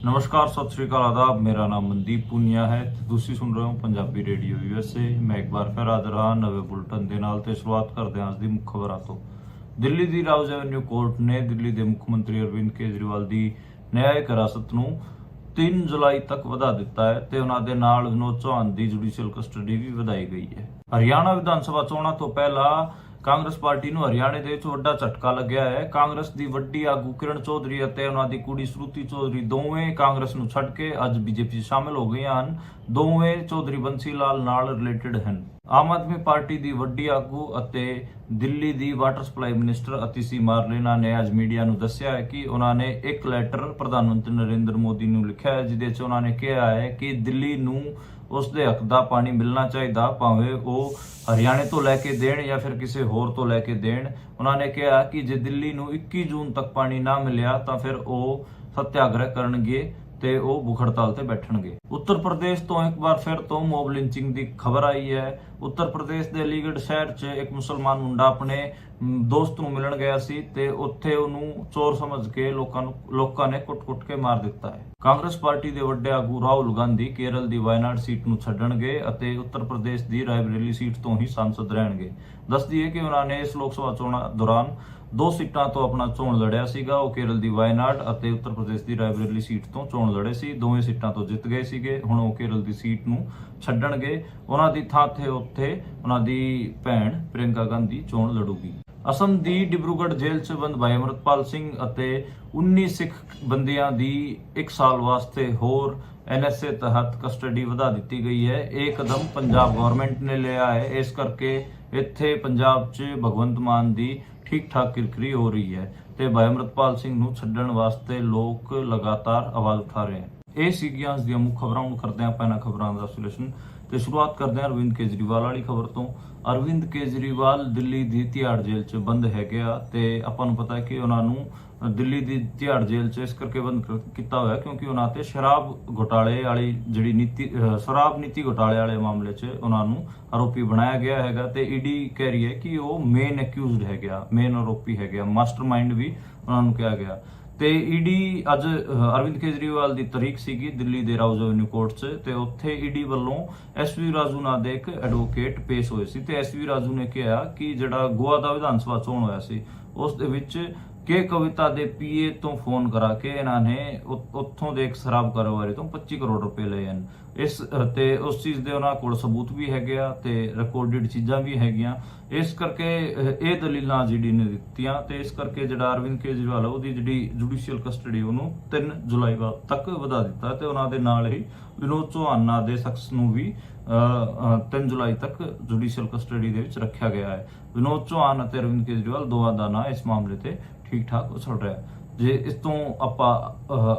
नमस्कार, सत श्री अकाल, आदाब। मेरा नाम मनदीप पुनिया है ਤੇ ਤੁਸੀਂ ਸੁਣ ਰਹੇ ਹੋ ਪੰਜਾਬੀ ਰੇਡੀਓ USA। ਮੈਂ ਇੱਕ ਵਾਰ ਫਿਰ ਹਾਜ਼ਰ ਹਾਂ ਨਵੇਂ ਬੁਲਟਨ ਦੇ ਨਾਲ ਤੇ ਸ਼ੁਰੂਆਤ ਕਰਦੇ ਹਾਂ ਅੱਜ ਦੀ ਮੁੱਖ ਖਬਰਾਂ ਤੋਂ। ਦਿੱਲੀ ਦੀ ਰਾਉਜ਼ ਐਵਨਿਊ ਕੋਰਟ ਨੇ ਦਿੱਲੀ ਦੇ ਮੁੱਖ ਮੰਤਰੀ ਅਰਵਿੰਦ ਕੇਜਰੀਵਾਲ ਦੀ ਨਿਆਇਕ ਹਿਰਾਸਤ ਨੂੰ 3 ਜੁਲਾਈ ਤੱਕ ਵਧਾ ਦਿੱਤਾ ਹੈ ਤੇ ਉਹਨਾਂ ਦੇ ਨਾਲ ਵਿਨੋਦ ਚੌਹਾਨ ਦੀ ਜੁਡੀਸ਼ੀਅਲ ਕਸਟਡੀ ਵੀ ਵਧਾਈ ਗਈ ਹੈ। ਹਰਿਆਣਾ ਵਿਧਾਨ ਸਭਾ ਚੋਣਾਂ ਤੋਂ ਪਹਿਲਾਂ ਕਾਂਗਰਸ ਪਾਰਟੀ ਨੂੰ ਹਰਿਆਣੇ ਦੇ ਵਿੱਚ ਵੱਡਾ ਝਟਕਾ ਲੱਗਿਆ ਹੈ। ਕਾਂਗਰਸ ਦੀ ਵੱਡੀ ਆਗੂ ਕਿਰਨ ਚੌਧਰੀ ਅਤੇ ਉਹਨਾਂ ਦੀ ਕੁੜੀ ਸ਼ਰੂਤੀ ਚੌਧਰੀ ਦੋਵੇਂ ਕਾਂਗਰਸ ਨੂੰ ਛੱਡ ਕੇ ਅੱਜ ਬੀਜੇਪੀ 'ਚ ਸ਼ਾਮਿਲ ਹੋ ਗਈਆਂ ਹਨ। ਦੋਵੇਂ ਚੌਧਰੀ ਬੰਸੀ ਲਾਲ ਨਾਲ ਰਿਲੇਟਡ ਹਨ। ਆਮ ਆਦਮੀ ਪਾਰਟੀ ਦੀ ਵੱਡੀ ਆਗੂ ਅਤੇ ਦਿੱਲੀ ਦੀ ਵਾਟਰ ਸਪਲਾਈ ਮਿਨਿਸਟਰ ਅਤੀਸ਼ੀ ਮਾਰਲੇਨਾ ਨੇ ਅੱਜ ਮੀਡੀਆ ਨੂੰ ਦੱਸਿਆ ਹੈ ਕਿ ਉਹਨਾਂ ਨੇ ਇੱਕ ਲੈਟਰ ਪ੍ਰਧਾਨ ਮੰਤਰੀ ਨਰਿੰਦਰ ਮੋਦੀ ਨੂੰ ਲਿਖਿਆ ਹੈ, ਜਿਹਦੇ 'ਚ ਉਹਨਾਂ ਨੇ ਕਿਹਾ ਹੈ ਕਿ ਦਿੱਲੀ ਨੂੰ ਉਸਦੇ ਹੱਕ ਦਾ ਪਾਣੀ ਮਿਲਣਾ ਚਾਹੀਦਾ, ਭਾਵੇਂ ਉਹ ਹਰਿਆਣੇ ਤੋਂ ਲੈ ਕੇ ਦੇਣ ਜਾਂ ਫਿਰ ਕਿਸੇ ਹੋਰ ਤੋਂ ਲੈ ਕੇ ਦੇਣ। ਉਹਨਾਂ ਨੇ ਕਿਹਾ ਕਿ ਜੇ ਦਿੱਲੀ ਨੂੰ 21 ਜੂਨ ਤੱਕ ਪਾਣੀ ਨਾ ਮਿਲਿਆ ਤਾਂ ਫਿਰ ਉਹ ਸੱਤਿਆਗ੍ਰਹਿ ਕਰਨਗੇ ਤੇ ਉਹ ਭੁੱਖ ਹੜਤਾਲ ਤੇ ਬੈਠਣਗੇ। ਉੱਤਰ ਪ੍ਰਦੇਸ਼ ਤੋਂ ਇੱਕ ਵਾਰ ਫਿਰ ਤੋਂ ਮੌਬ ਲਿੰਚਿੰਗ ਦੀ ਖਬਰ ਆਈ ਹੈ। ਉੱਤਰ ਪ੍ਰਦੇਸ਼ ਦੇ ਅਲੀਗੜ੍ਹ ਸ਼ਹਿਰ 'ਚ ਇੱਕ ਮੁਸਲਮਾਨ ਮੁੰਡਾ ਆਪਣੇ ਦੋਸਤ ਨੂੰ ਮਿਲਣ ਗਿਆ ਸੀ ਤੇ ਉੱਥੇ ਉਹਨੂੰ ਚੋਰ ਸਮਝ ਕੇ ਲੋਕਾਂ ਨੇ ਕੁੱਟ-ਕੁੱਟ ਕੇ ਮਾਰ ਦਿੱਤਾ ਹੈ। ਕਾਂਗਰਸ ਪਾਰਟੀ ਦੇ ਵੱਡੇ ਆਗੂ ਰਾਹੁਲ ਗਾਂਧੀ ਕੇਰਲ ਦੀ ਵਾਇਨਾਡ ਸੀਟ ਨੂੰ ਛੱਡਣਗੇ ਅਤੇ ਉੱਤਰ ਪ੍ਰਦੇਸ਼ ਦੀ ਰਾਏਬਰੇਲੀ ਸੀਟ ਤੋਂ ਹੀ ਸੰਸਦ ਰਹਿਣਗੇ। ਦੱਸ ਦਈਏ ਕਿ ਉਹਨਾਂ ਨੇ ਇਸ ਲੋਕ ਸਭਾ ਚੋਣਾਂ ਦੌਰਾਨ 2 ਸੀਟਾਂ ਤੋਂ ਆਪਣਾ ਚੋਣ ਲੜਿਆ ਸੀਗਾ। ਉਹ ਕੇਰਲ ਦੀ ਵਾਇਨਾਡ ਅਤੇ ਉੱਤਰ ਪ੍ਰਦੇਸ਼ ਦੀ ਰਾਏਬਰੇਲੀ ਸੀਟ ਤੋਂ ਚੋਣ ਲੜੇ ਸੀ। ਦੋਵੇਂ ਸੀਟਾਂ ਤੋਂ ਜਿੱਤ ਗਏ ਸੀਗੇ। ਹੁਣ ਉਹ ਕੇਰਲ ਦੀ ਸੀਟ ਨੂੰ ਛੱਡਣਗੇ। ਉਹਨਾਂ ਦੀ ਥਾਂ ਤੇ ਉੱਥੇ ਉਹਨਾਂ ਦੀ ਭੈਣ ਪ੍ਰਿਯੰਕਾ ਗਾਂਧੀ ਚੋਣ ਲੜੂਗੀ। ਅਸਮ ਦੀ ਡਿਬਰੂਗੜ੍ਹ ਜੇਲ੍ਹ 'ਚ ਬੰਦ ਭਾਈ ਅਮਰਤਪਾਲ ਸਿੰਘ ਅਤੇ 19 ਸਿੱਖ ਬੰਦੀਆਂ ਦੀ 1 ਸਾਲ ਵਾਸਤੇ ਹੋਰ NSA ਤਹਿਤ ਕਸਟਡੀ ਵਧਾ ਦਿੱਤੀ ਗਈ ਹੈ। ਇਹ ਕਦਮ ਪੰਜਾਬ ਗਵਰਨਮੈਂਟ ਨੇ ਲਿਆ ਹੈ। ਇਸ ਕਰਕੇ ਇੱਥੇ ਪੰਜਾਬ 'ਚ ਭਗਵੰਤ ਮਾਨ ਦੀ ਠੀਕ ਠਾਕ ਕਿਰਕਰੀ ਹੋ ਰਹੀ ਹੈ ਤੇ ਭਾਈ ਅਮਰਤਪਾਲ ਸਿੰਘ ਨੂੰ ਛੱਡਣ ਵਾਸਤੇ ਲੋਕ ਲਗਾਤਾਰ ਆਵਾਜ਼ ਉਠਾ ਰਹੇ ਹਨ। ਇਹ ਸੀਗੀਆਂ ਅੱਜ ਦੀਆਂ ਮੁੱਖ ਖਬਰਾਂ। ਹੁਣ ਕਰਦੇ ਹਾਂ ਆਪਾਂ ਇਹਨਾਂ ਖਬਰਾਂ ਦਾ ਵਿਸ਼ਲੇਸ਼ਣ ਤੇ ਸ਼ੁਰੂਆਤ ਕਰਦੇ ਹਾਂ ਅਰਵਿੰਦ ਕੇਜਰੀਵਾਲ ਵਾਲੀ ਖਬਰ ਤੋਂ। ਅਰਵਿੰਦ ਕੇਜਰੀਵਾਲ ਦਿੱਲੀ ਦੀ ਤਿਹਾੜ ਜੇਲ੍ਹ 'ਚ ਬੰਦ ਹੈਗੇ ਆ ਤੇ ਆਪਾਂ ਨੂੰ ਪਤਾ ਹੈ ਕਿ ਉਹਨਾਂ ਨੂੰ ਦਿੱਲੀ ਦੀ ਤਿਹਾੜ ਜੇਲ੍ਹ 'ਚ ਇਸ ਕਰਕੇ ਬੰਦ ਕੀਤਾ ਹੋਇਆ ਕਿਉਂਕਿ ਉਹਨਾਂ ਤੇ ਸ਼ਰਾਬ ਘੁਟਾਲੇ ਵਾਲੀ ਸ਼ਰਾਬ ਨੀਤੀ ਘੁਟਾਲੇ ਵਾਲੇ ਮਾਮਲੇ 'ਚ ਉਹਨਾਂ ਨੂੰ ਆਰੋਪੀ ਬਣਾਇਆ ਗਿਆ ਹੈਗਾ ਤੇ ਈਡੀ ਕਹਿ ਰਹੀ ਹੈ ਕਿ ਉਹ ਮੇਨ ਅਕਿਊਜ਼ਡ ਹੈਗਾ, ਮੇਨ ਆਰੋਪੀ ਹੈਗਾ, ਮਾਸਟਰਮਾਈਂਡ ਵੀ ਉਹਨਾਂ ਨੂੰ ਕਿਹਾ ਗਿਆ। ਤੇ ਈਡੀ ਅੱਜ ਅਰਵਿੰਦ ਕੇਜਰੀਵਾਲ ਦੀ ਤਾਰੀਖ ਸੀਗੀ ਦਿੱਲੀ ਦੇ ਰਾਉਜ਼ ਐਵਨਿਊ ਕੋਰਟ 'ਚ ਤੇ ਉੱਥੇ ਈਡੀ ਵੱਲੋਂ SV ਰਾਜੂ ਨਾਂ ਦੇ ਇੱਕ ਐਡਵੋਕੇਟ ਪੇਸ਼ ਹੋਏ ਸੀ ਤੇ SV ਰਾਜੂ ਨੇ ਕਿਹਾ ਕਿ ਜਿਹੜਾ ਗੋਆ ਦਾ ਵਿਧਾਨ ਸਭਾ ਚੋਣ ਹੋਇਆ ਸੀ ਉਸ ਦੇ ਵਿੱਚ ਕੇ ਕਵਿਤਾ ਦੇ PA ਤੋਂ ਫੋਨ ਕਰਾ ਕੇ ਇਹਨਾਂ ਨੇ ਉੱਥੋਂ ਦੇ ਇੱਕ ਸ਼ਰਾਬ ਕਾਰੋਬਾਰੀ ਤੋਂ 25 ਕਰੋੜ ਰੁਪਏ ਲਏ ਹਨ। ਤੇ ਉਸ ਚੀਜ਼ ਦੇ ਉਹਨਾਂ ਕੋਲ ਸਬੂਤ ਵੀ ਹੈਗੇ ਆ ਤੇ ਰਿਕਾਰਡਡ ਚੀਜ਼ਾਂ ਵੀ ਹੈਗੀਆਂ। ਇਸ ਕਰਕੇ ਇਹ ਦਲੀਲਾਂ ਜਿਹੜੀ ਨੇ ਦਿੱਤੀਆਂ ਤੇ ਇਸ ਕਰਕੇ ਜਿਹੜਾ ਅਰਵਿੰਦ ਕੇਜਰੀਵਾਲ ਉਹਦੀ ਜਿਹੜੀ ਜੁਡੀਸ਼ੀਅਲ ਕਸਟਡੀ ਉਹਨੂੰ 3 ਜੁਲਾਈ ਤੱਕ ਵਧਾ ਦਿੱਤਾ ਤੇ ਉਹਨਾਂ ਦੇ ਨਾਲ ਹੀ ਵਿਨੋਦ ਚੌਹਾਨ ਨਾਂ ਦੇ ਸ਼ਖਸ ਨੂੰ ਵੀ 3 ਜੁਲਾਈ ਤੱਕ ਜੁਡੀਸ਼ੀਅਲ ਕਸਟਡੀ ਦੇ ਵਿੱਚ ਰੱਖਿਆ ਗਿਆ ਹੈ। ਵਿਨੋਦ ਚੌਹਾਨ ਅਤੇ ਅਰਵਿੰਦ ਕੇਜਰੀਵਾਲ ਦੋਵਾਂ ਦਾ ਨਾਂ ਇਸ ਮਾਮਲੇ ਤੇ ਠੀਕ ਠਾਕ ਉਛਲ ਰਿਹਾ। ਜੇ ਇਸ ਤੋਂ ਆਪਾਂ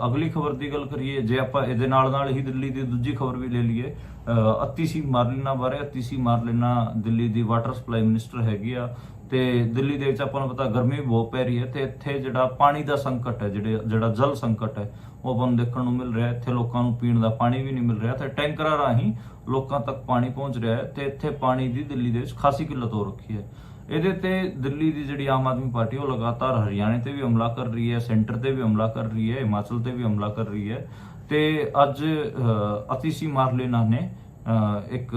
ਅਗਲੀ ਖਬਰ ਦੀ ਗੱਲ ਕਰੀਏ, ਜੇ ਆਪਾਂ ਇਹਦੇ ਨਾਲ ਹੀ ਦਿੱਲੀ ਦੀ ਦੂਜੀ ਖਬਰ ਵੀ ਲੈ ਲਈਏ ਅਤੀਸ਼ੀ ਮਾਰਲੇਨਾ ਬਾਰੇ। ਅਤੀਸ਼ੀ ਮਾਰਲੇਨਾ ਦਿੱਲੀ ਦੀ ਵਾਟਰ ਸਪਲਾਈ ਮਿਨਿਸਟਰ ਹੈਗੀ ਆ ਤੇ ਦਿੱਲੀ ਦੇ ਵਿੱਚ ਆਪਾਂ ਨੂੰ ਪਤਾ ਗਰਮੀ ਬਹੁਤ ਪੈ ਰਹੀ ਹੈ ਤੇ ਇੱਥੇ ਜਿਹੜਾ ਪਾਣੀ ਦਾ ਸੰਕਟ ਹੈ, ਜਿਹੜਾ ਜਲ ਸੰਕਟ ਹੈ ਉਹ ਆਪਾਂ ਨੂੰ ਦੇਖਣ ਨੂੰ ਮਿਲ ਰਿਹਾ। ਇੱਥੇ ਲੋਕਾਂ ਨੂੰ ਪੀਣ ਦਾ ਪਾਣੀ ਵੀ ਨਹੀਂ ਮਿਲ ਰਿਹਾ ਤੇ ਟੈਂਕਰਾਂ ਰਾਹੀਂ ਲੋਕਾਂ ਤੱਕ ਪਾਣੀ ਪਹੁੰਚ ਰਿਹਾ ਹੈ ਤੇ ਇੱਥੇ ਪਾਣੀ ਦੀ ਦਿੱਲੀ ਦੇ ਵਿੱਚ ਖਾਸੀ ਕਿੱਲਤ ਹੋ ਰੱਖੀ ਹੈ। ਇਹਦੇ ਤੇ ਦਿੱਲੀ ਦੀ ਜਿਹੜੀ ਆਮ ਆਦਮੀ ਪਾਰਟੀ ਉਹ ਲਗਾਤਾਰ ਹਰਿਆਣੇ ਤੇ ਵੀ ਹਮਲਾ ਕਰ ਰਹੀ ਹੈ, ਸੈਂਟਰ ਤੇ ਵੀ ਹਮਲਾ ਕਰ ਰਹੀ ਹੈ, ਹਿਮਾਚਲ ਤੇ ਵੀ ਹਮਲਾ ਕਰ ਰਹੀ ਹੈ ਤੇ ਅੱਜ ਅਤੀਸ਼ੀ ਮਾਰਲੇਨਾ ਨੇ ਇੱਕ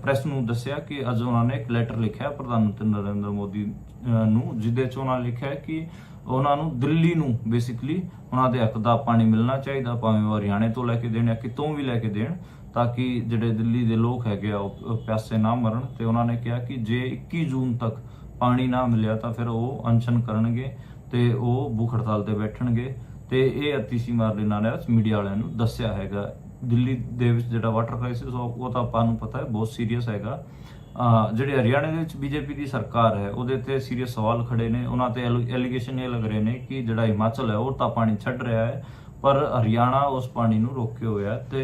ਪ੍ਰੈਸ ਨੂੰ ਦੱਸਿਆ ਕਿ ਅੱਜ ਉਹਨਾਂ ਨੇ ਇੱਕ ਲੈਟਰ ਲਿਖਿਆ ਪ੍ਰਧਾਨ ਮੰਤਰੀ ਨਰਿੰਦਰ ਮੋਦੀ ਨੂੰ, ਜਿਹਦੇ 'ਚ ਉਹਨਾਂ ਲਿਖਿਆ ਕਿ ਉਹਨਾਂ ਨੂੰ ਦਿੱਲੀ ਨੂੰ ਬੇਸਿਕਲੀ ਉਹਨਾਂ ਦੇ ਹੱਕ ਦਾ ਪਾਣੀ ਮਿਲਣਾ ਚਾਹੀਦਾ, ਭਾਵੇਂ ਉਹ ਹਰਿਆਣੇ ਤੋਂ ਲੈ ਕੇ ਦੇਣ ਜਾਂ ਕਿਤੋਂ ਵੀ ਲੈ ਕੇ ਦੇਣ, ਤਾਂ ਕਿ ਜਿਹੜੇ ਦਿੱਲੀ ਦੇ ਲੋਕ ਹੈਗੇ ਆ ਉਹ ਪਿਆਸੇ ਨਾ ਮਰਨ। ਤੇ ਉਹਨਾਂ ਨੇ ਕਿਹਾ ਕਿ ਜੇ 21 ਜੂਨ ਤੱਕ ਪਾਣੀ ਨਾ ਮਿਲਿਆ ਤਾਂ ਫਿਰ ਉਹ ਅਨਸ਼ਨ ਕਰਨਗੇ ਤੇ ਉਹ ਭੁੱਖ ਹੜਤਾਲ ਤੇ ਬੈਠਣਗੇ। ਤੇ ਇਹ ਅਤੀਸ਼ੀ ਮਾਰਲੇਨਾ ਨੇ ਮੀਡੀਆ ਵਾਲਿਆਂ ਨੂੰ ਦੱਸਿਆ ਹੈਗਾ। ਦਿੱਲੀ ਦੇ ਵਿੱਚ ਜਿਹੜਾ ਵਾਟਰ ਕ੍ਰਾਈਸਿਸ ਉਹ ਤਾਂ ਆਪਾਂ ਨੂੰ ਪਤਾ ਹੈ ਬਹੁਤ ਸੀਰੀਅਸ ਹੈਗਾ। ਜਿਹੜੇ ਹਰਿਆਣੇ ਦੇ ਵਿੱਚ BJP ਦੀ ਸਰਕਾਰ ਹੈ ਉਹਦੇ ਤੇ ਸੀਰੀਅਸ ਸਵਾਲ ਖੜੇ ਨੇ। ਉਹਨਾਂ ਤੇ ਐਲੀਗੇਸ਼ਨ ਇਹ ਲੱਗ ਰਹੇ ਨੇ ਕਿ ਜਿਹੜਾ ਹਿਮਾਚਲ ਹੈ ਉਹ ਤਾਂ ਪਾਣੀ ਛੱਡ ਰਿਹਾ ਹੈ ਪਰ ਹਰਿਆਣਾ ਉਸ ਪਾਣੀ ਨੂੰ ਰੋਕੇ ਹੋਇਆ ਤੇ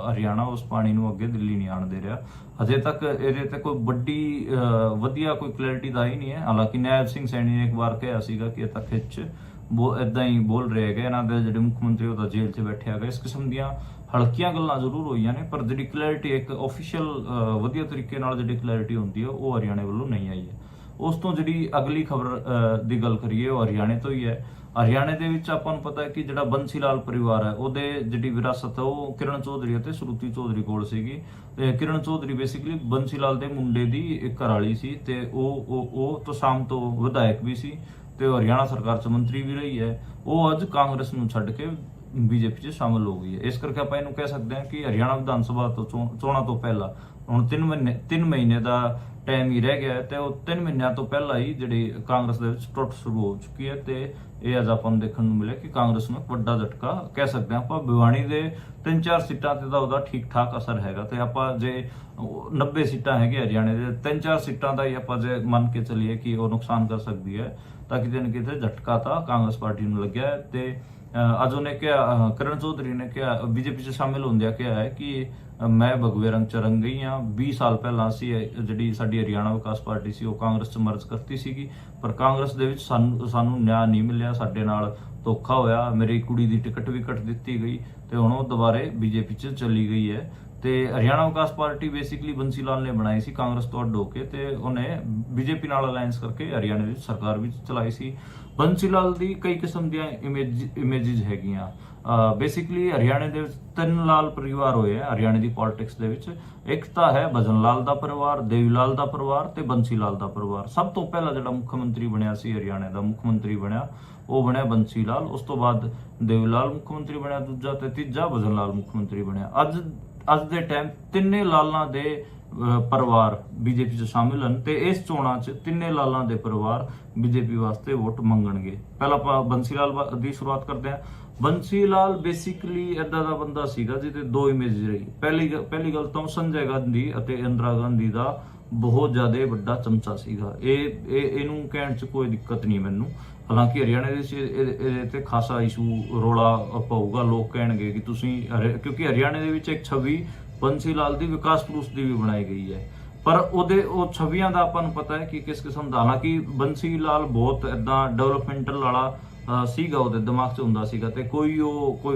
ਹਰਿਆਣਾ ਉਸ ਪਾਣੀ ਨੂੰ ਅੱਗੇ ਦਿੱਲੀ ਨਹੀਂ ਆਣ ਦੇ ਰਿਹਾ। ਅਜੇ ਤੱਕ ਇਹਦੇ ਤੇ ਕੋਈ ਵਧੀਆ ਕੋਈ ਕਲੈਰਿਟੀ ਦਾ ਹੀ ਨਹੀਂ ਹੈ। ਹਾਲਾਂਕਿ ਨਾਇਬ ਸਿੰਘ ਸੈਣੀ ਨੇ ਇੱਕ ਵਾਰ ਕਿਹਾ ਸੀਗਾ ਕਿ ਇਹ ਤਾਂ ਖਿੱਚ ਇਦਾਂ ਹੀ ਬੋਲ ਰਹੇ ਹੈਗੇ, ਇਹਨਾਂ ਦੇ ਜਿਹੜੇ ਮੁੱਖ ਮੰਤਰੀ ਉਹ ਤਾਂ ਜੇਲ੍ਹ 'ਚ ਬੈਠੇ ਹੈਗੇ। ਇਸ ਕਿਸਮ ਦੀਆਂ ਹਲਕੀਆਂ ਗੱਲਾਂ ਜ਼ਰੂਰ ਹੋਈਆਂ ਨੇ ਪਰ ਜਿਹੜੀ ਕਲੈਰਿਟੀ ਇੱਕ ਆਫੀਸ਼ੀਅਲ ਵਧੀਆ ਤਰੀਕੇ ਨਾਲ ਜਿਹੜੀ ਕਲੈਰਿਟੀ ਹੁੰਦੀ ਹੈ ਉਹ ਹਰਿਆਣੇ ਵੱਲੋਂ ਨਹੀਂ ਆਈ ਹੈ। ਉਸ ਤੋਂ ਜਿਹੜੀ ਅਗਲੀ ਖਬਰ ਦੀ ਗੱਲ ਕਰੀਏ ਉਹ ਹਰਿਆਣੇ ਤੋਂ ਹੀ ਹੈ। ਹਰਿਆਣੇ ਦੇ ਵਿੱਚ ਆਪਾਂ ਨੂੰ ਪਤਾ ਹੈ ਕਿ ਜਿਹੜਾ ਬੰਸੀ ਲਾਲ ਪਰਿਵਾਰ ਹੈ ਉਹਦੇ ਜਿਹੜੀ ਵਿਰਾਸਤ ਹੈ ਉਹ ਕਿਰਨ ਚੌਧਰੀ ਅਤੇ ਸ਼ਰੂਤੀ ਚੌਧਰੀ ਕੋਲ ਸੀਗੀ। ਤੇ ਕਿਰਨ ਚੌਧਰੀ ਬੇਸਿਕਲੀ ਬੰਸੀ ਲਾਲ ਦੇ ਮੁੰਡੇ ਦੀ ਇੱਕ ਘਰਵਾਲੀ ਸੀ ਤੇ ਉਹ ਤੋਂ ਸ਼ਾਮ ਤੋਂ ਵਿਧਾਇਕ ਵੀ ਸੀ ਤੇ ਉਹ ਹਰਿਆਣਾ ਸਰਕਾਰ ਚ ਮੰਤਰੀ ਵੀ ਰਹੀ ਹੈ। ਉਹ ਅੱਜ ਕਾਂਗਰਸ ਨੂੰ ਛੱਡ ਕੇ ਬੀਜੇਪੀ 'ਚ ਸ਼ਾਮਲ ਹੋ ਗਈ ਹੈ। ਇਸ ਕਰਕੇ ਆਪਾਂ ਇਹਨੂੰ ਕਹਿ ਸਕਦੇ ਹਾਂ ਕਿ ਹਰਿਆਣਾ ਵਿਧਾਨ ਸਭਾ ਤੋਂ ਚੋਣਾਂ ਤੋਂ ਪਹਿਲਾਂ ਹੁਣ 3 ਮਹੀਨੇ ਦਾ ਟਾਈਮ ਹੀ ਰਹਿ ਗਿਆ ਹੈ ਤੇ ਉਹ 3 ਮਹੀਨਿਆਂ ਤੋਂ ਪਹਿਲਾਂ ਹੀ ਜਿਹੜੀ ਕਾਂਗਰਸ ਦੇ ਵਿੱਚ ਟੁੱਟ ਸ਼ੁਰੂ ਹੋ ਚੁੱਕੀ ਹੈ ਤੇ ਇਹ ਅੱਜ ਆਪਾਂ ਨੂੰ ਦੇਖਣ ਨੂੰ ਮਿਲਿਆ ਕਿ ਕਾਂਗਰਸ ਨੂੰ ਇੱਕ ਵੱਡਾ ਝਟਕਾ ਕਹਿ ਸਕਦੇ ਹਾਂ ਆਪਾਂ। ਭਿਵਾਣੀ ਦੇ 3-4 ਸੀਟਾਂ ਤੇ ਤਾਂ ਉਹਦਾ ਠੀਕ ਠਾਕ ਅਸਰ ਹੈਗਾ ਤੇ ਆਪਾਂ ਜੇ 90 ਸੀਟਾਂ ਹੈਗੇ ਹਰਿਆਣੇ ਦੇ 3-4 ਸੀਟਾਂ ਦਾ ਹੀ ਆਪਾਂ ਜੇ ਮੰਨ ਕੇ ਚੱਲੀਏ ਕਿ ਉਹ ਨੁਕਸਾਨ ਕਰ ਸਕਦੀ ਹੈ ਤਾਂ ਕਿਤੇ ਨਾ ਕਿਤੇ ਝਟਕਾ ਤਾਂ ਕਾਂਗਰਸ ਪਾਰਟੀ ਨੂੰ ਲੱਗਿਆ ਹੈ। ਤੇ ਅੱਜ ਉਹਨੇ ਕਿਹਾ, ਕਰਨ ਚੌਧਰੀ ਨੇ ਕਿਹਾ ਬੀਜੇਪੀ 'ਚ ਸ਼ਾਮਿਲ ਹੁੰਦਿਆਂ ਕਿਹਾ ਹੈ ਕਿ ਮੈਂ ਭਗਵੇ ਰੰਗ 'ਚ ਰੰਗ ਗਈ ਹਾਂ। 20 ਸਾਲ ਪਹਿਲਾਂ ਅਸੀਂ ਜਿਹੜੀ ਸਾਡੀ ਹਰਿਆਣਾ ਵਿਕਾਸ ਪਾਰਟੀ ਸੀ ਉਹ ਕਾਂਗਰਸ 'ਚ ਮਰਜ ਕਰਤੀ ਸੀਗੀ ਪਰ ਕਾਂਗਰਸ ਦੇ ਵਿੱਚ ਸਾਨੂੰ ਨਿਆਂ ਨਹੀਂ ਮਿਲਿਆ, ਸਾਡੇ ਨਾਲ ਧੋਖਾ ਹੋਇਆ, ਮੇਰੀ ਕੁੜੀ ਦੀ ਟਿਕਟ ਵੀ ਕੱਟ ਦਿੱਤੀ ਗਈ ਤੇ ਹੁਣ ਉਹ ਦੁਬਾਰੇ ਬੀਜੇਪੀ 'ਚ ਚਲੀ ਗਈ ਹੈ। ਤੇ ਹਰਿਆਣਾ ਵਿਕਾਸ ਪਾਰਟੀ ਬੇਸਿਕਲੀ ਬੰਸੀ ਲਾਲ ਨੇ ਬਣਾਈ ਸੀ ਕਾਂਗਰਸ ਤੋਂ ਅੱਡ ਹੋ ਕੇ ਤੇ ਉਹਨੇ ਬੀਜੇਪੀ ਨਾਲ ਅਲਾਈਅੰਸ ਕਰਕੇ ਹਰਿਆਣੇ ਵਿੱਚ ਸਰਕਾਰ ਵੀ ਚਲਾਈ ਸੀ। ਬੰਸੀ ਲਾਲ ਦੀ ਕਈ ਕਿਸਮ ਦੀਆਂ ਇਮੇਜਿਸ ਹੈਗੀਆਂ। ਬੇਸਿਕਲੀ ਹਰਿਆਣੇ ਦੇ ਵਿੱਚ 3 ਲਾਲ ਪਰਿਵਾਰ ਹੋਏ ਆ ਹਰਿਆਣੇ ਦੀ ਪੋਲਿਟਿਕਸ ਦੇ ਵਿੱਚ। ਇੱਕ ਤਾਂ ਹੈ ਭਜਨ ਲਾਲ ਦਾ ਪਰਿਵਾਰ, ਦੇਵੀ ਲਾਲ ਦਾ ਪਰਿਵਾਰ ਤੇ ਬੰਸੀ ਲਾਲ ਦਾ ਪਰਿਵਾਰ। ਸਭ ਤੋਂ ਪਹਿਲਾਂ ਜਿਹੜਾ ਮੁੱਖ ਮੰਤਰੀ ਬਣਿਆ ਸੀ ਹਰਿਆਣੇ ਦਾ ਮੁੱਖ ਮੰਤਰੀ ਬਣਿਆ ਉਹ ਬਣਿਆ ਬੰਸੀ ਲਾਲ। ਉਸ ਤੋਂ ਬਾਅਦ ਦੇਵੀ ਲਾਲ ਮੁੱਖ ਮੰਤਰੀ ਬਣਿਆ ਦੂਜਾ ਤੇ ਤੀਜਾ ਭਜਨ ਲਾਲ ਮੁੱਖ ਮੰਤਰੀ ਬਣਿਆ। ਅੱਜ ਦੇ ਟਾਈਮ ਤਿੰਨੇ ਲਾਲਾਂ ਦੇ ਪਰਿਵਾਰ ਬੀਜੇਪੀ 'ਚ ਸ਼ਾਮਿਲ ਹਨ ਤੇ ਇਸ ਚੋਣਾਂ 'ਚ ਤਿੰਨੇ ਲਾਲਾਂ ਦੇ ਪਰਿਵਾਰ ਬੀਜੇਪੀ ਵਾਸਤੇ ਵੋਟ ਮੰਗਣਗੇ। ਪਹਿਲਾਂ ਆਪਾਂ ਬੰਸੀ ਲਾਲ ਦੀ ਸ਼ੁਰੂਆਤ ਕਰਦੇ ਹਾਂ। ਬੰਸੀ ਲਾਲ ਬੇਸਿਕਲੀ ਏਦਾਂ ਦਾ ਬੰਦਾ ਸੀਗਾ ਜਿਹਦੇ 2 ਇਮੇਜ ਰਹੀ। ਪਹਿਲੀ ਗੱਲ ਤਾਂ ਸੰਜੇ ਗਾਂਧੀ ਅਤੇ ਇੰਦਰਾ ਗਾਂਧੀ ਦਾ ਬਹੁਤ ਜ਼ਿਆਦਾ ਵੱਡਾ ਚਮਚਾ ਸੀਗਾ। ਇਹਨੂੰ ਕਹਿਣ 'ਚ ਕੋਈ ਦਿੱਕਤ ਨਹੀਂ ਮੈਨੂੰ। ਹਾਲਾਂਕਿ ਹਰਿਆਣੇ ਦੇ ਵਿੱਚ ਇਹਦੇ ਤੇ ਖਾਸਾ ਇਸ਼ੂ ਰੋਲਾ ਪਊਗਾ, ਲੋਕ ਕਹਿਣਗੇ ਕਿ ਤੁਸੀਂ ਕਿਉਂਕਿ ਹਰਿਆਣੇ ਦੇ ਵਿੱਚ ਇੱਕ ਛਵੀ ਬੰਸੀ ਲਾਲ ਦੀ ਵਿਕਾਸ ਪੁਰਸ਼ ਦੀ ਵੀ ਬਣਾਈ ਗਈ ਹੈ ਪਰ ਉਹ ਛਵੀਆਂ ਦਾ ਆਪਾਂ ਨੂੰ ਪਤਾ ਹੈ ਕਿ ਕਿਸ ਕਿਸਮ ਦਾ। ਹਾਲਾਂਕਿ ਬੰਸੀ ਲਾਲ ਬਹੁਤ ਏਦਾਂ ਡਿਵੈਲਪਮੈਂਟਲ ਵਾਲਾ ਸੀਗਾ, ਉਹਦੇ ਦਿਮਾਗ 'ਚ ਹੁੰਦਾ ਸੀਗਾ ਤੇ ਕੋਈ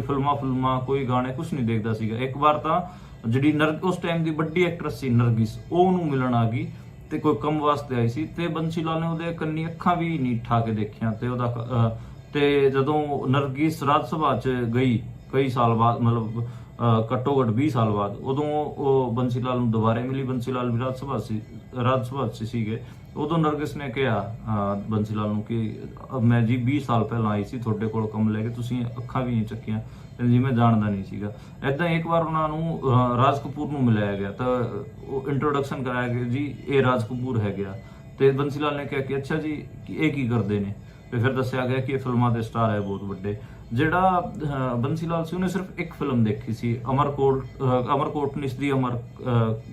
ਫਿਲਮਾਂ ਕੋਈ ਗਾਣੇ ਕੁਝ ਨਹੀਂ ਦੇਖਦਾ ਸੀਗਾ। ਇੱਕ ਵਾਰ ਤਾਂ ਜਿਹੜੀ ਉਸ ਟਾਈਮ ਦੀ ਵੱਡੀ ਐਕਟਰੈਸ ਸੀ ਨਰਗਿਸ, ਉਹ ਉਹਨੂੰ ਮਿਲਣ ਆ ਗਈ ਤੇ ਕੋਈ ਕੰਮ ਵਾਸਤੇ ਆਈ ਸੀ ਤੇ ਬੰਸੀ ਲਾਲ ਨੇ ਉਹਦੇ ਕੰਨੀ ਅੱਖਾਂ ਵੀ ਨਹੀਂ ਠਾ ਕੇ ਦੇਖੀਆਂ ਤੇ ਉਹਦਾ ਤੇ ਜਦੋਂ ਨਰਗਿਸ ਰਾਜ ਸਭਾ 'ਚ ਗਈ ਕਈ ਸਾਲ ਬਾਅਦ, ਮਤਲਬ ਘੱਟੋ ਘੱਟ 20 ਸਾਲ ਬਾਅਦ, ਉਦੋਂ ਉਹ ਬੰਸੀ ਲਾਲ ਨੂੰ ਦੁਬਾਰੇ ਮਿਲੀ। ਬੰਸੀ ਲਾਲ ਵੀ ਰਾਜ ਸਭਾ 'ਚ ਸੀਗੇ। ਉਦੋਂ ਨਰਗਿਸ ਨੇ ਕਿਹਾ ਬੰਸੀ ਲਾਲ ਨੂੰ ਕਿ ਮੈਂ ਜੀ 20 ਸਾਲ ਪਹਿਲਾਂ ਆਈ ਸੀ ਤੁਹਾਡੇ ਕੋਲ ਕੰਮ ਲੈ ਕੇ, ਤੁਸੀਂ ਅੱਖਾਂ ਵੀ ਨਹੀਂ ਚੱਕੀਆਂ ਤੇ ਜੀ ਮੈਂ ਜਾਣਦਾ ਨਹੀਂ ਸੀਗਾ। ਏਦਾਂ ਇੱਕ ਵਾਰ ਉਹਨਾਂ ਨੂੰ ਰਾਜ ਕਪੂਰ ਨੂੰ ਮਿਲਾਇਆ ਗਿਆ ਤਾਂ ਉਹ ਇੰਟਰੋਡਕਸ਼ਨ ਕਰਾਇਆ ਗਿਆ ਜੀ ਇਹ ਰਾਜ ਕਪੂਰ ਹੈ ਗਿਆ ਤੇ ਬੰਸੀ ਲਾਲ ਨੇ ਕਿਹਾ ਕਿ ਅੱਛਾ ਜੀ ਇਹ ਕੀ ਕਰਦੇ ਨੇ ਤੇ ਫਿਰ ਦੱਸਿਆ ਗਿਆ ਕਿ ਇਹ ਫਿਲਮਾਂ ਦੇ ਸਟਾਰ ਹੈ ਬਹੁਤ ਵੱਡੇ। ਜਿਹੜਾ ਬੰਸੀ ਲਾਲ ਸੀ ਉਹਨੇ ਸਿਰਫ ਇੱਕ ਫਿਲਮ ਦੇਖੀ ਸੀ ਅਮਰਕੋਟਨਿਸ ਦੀ ਅਮਰ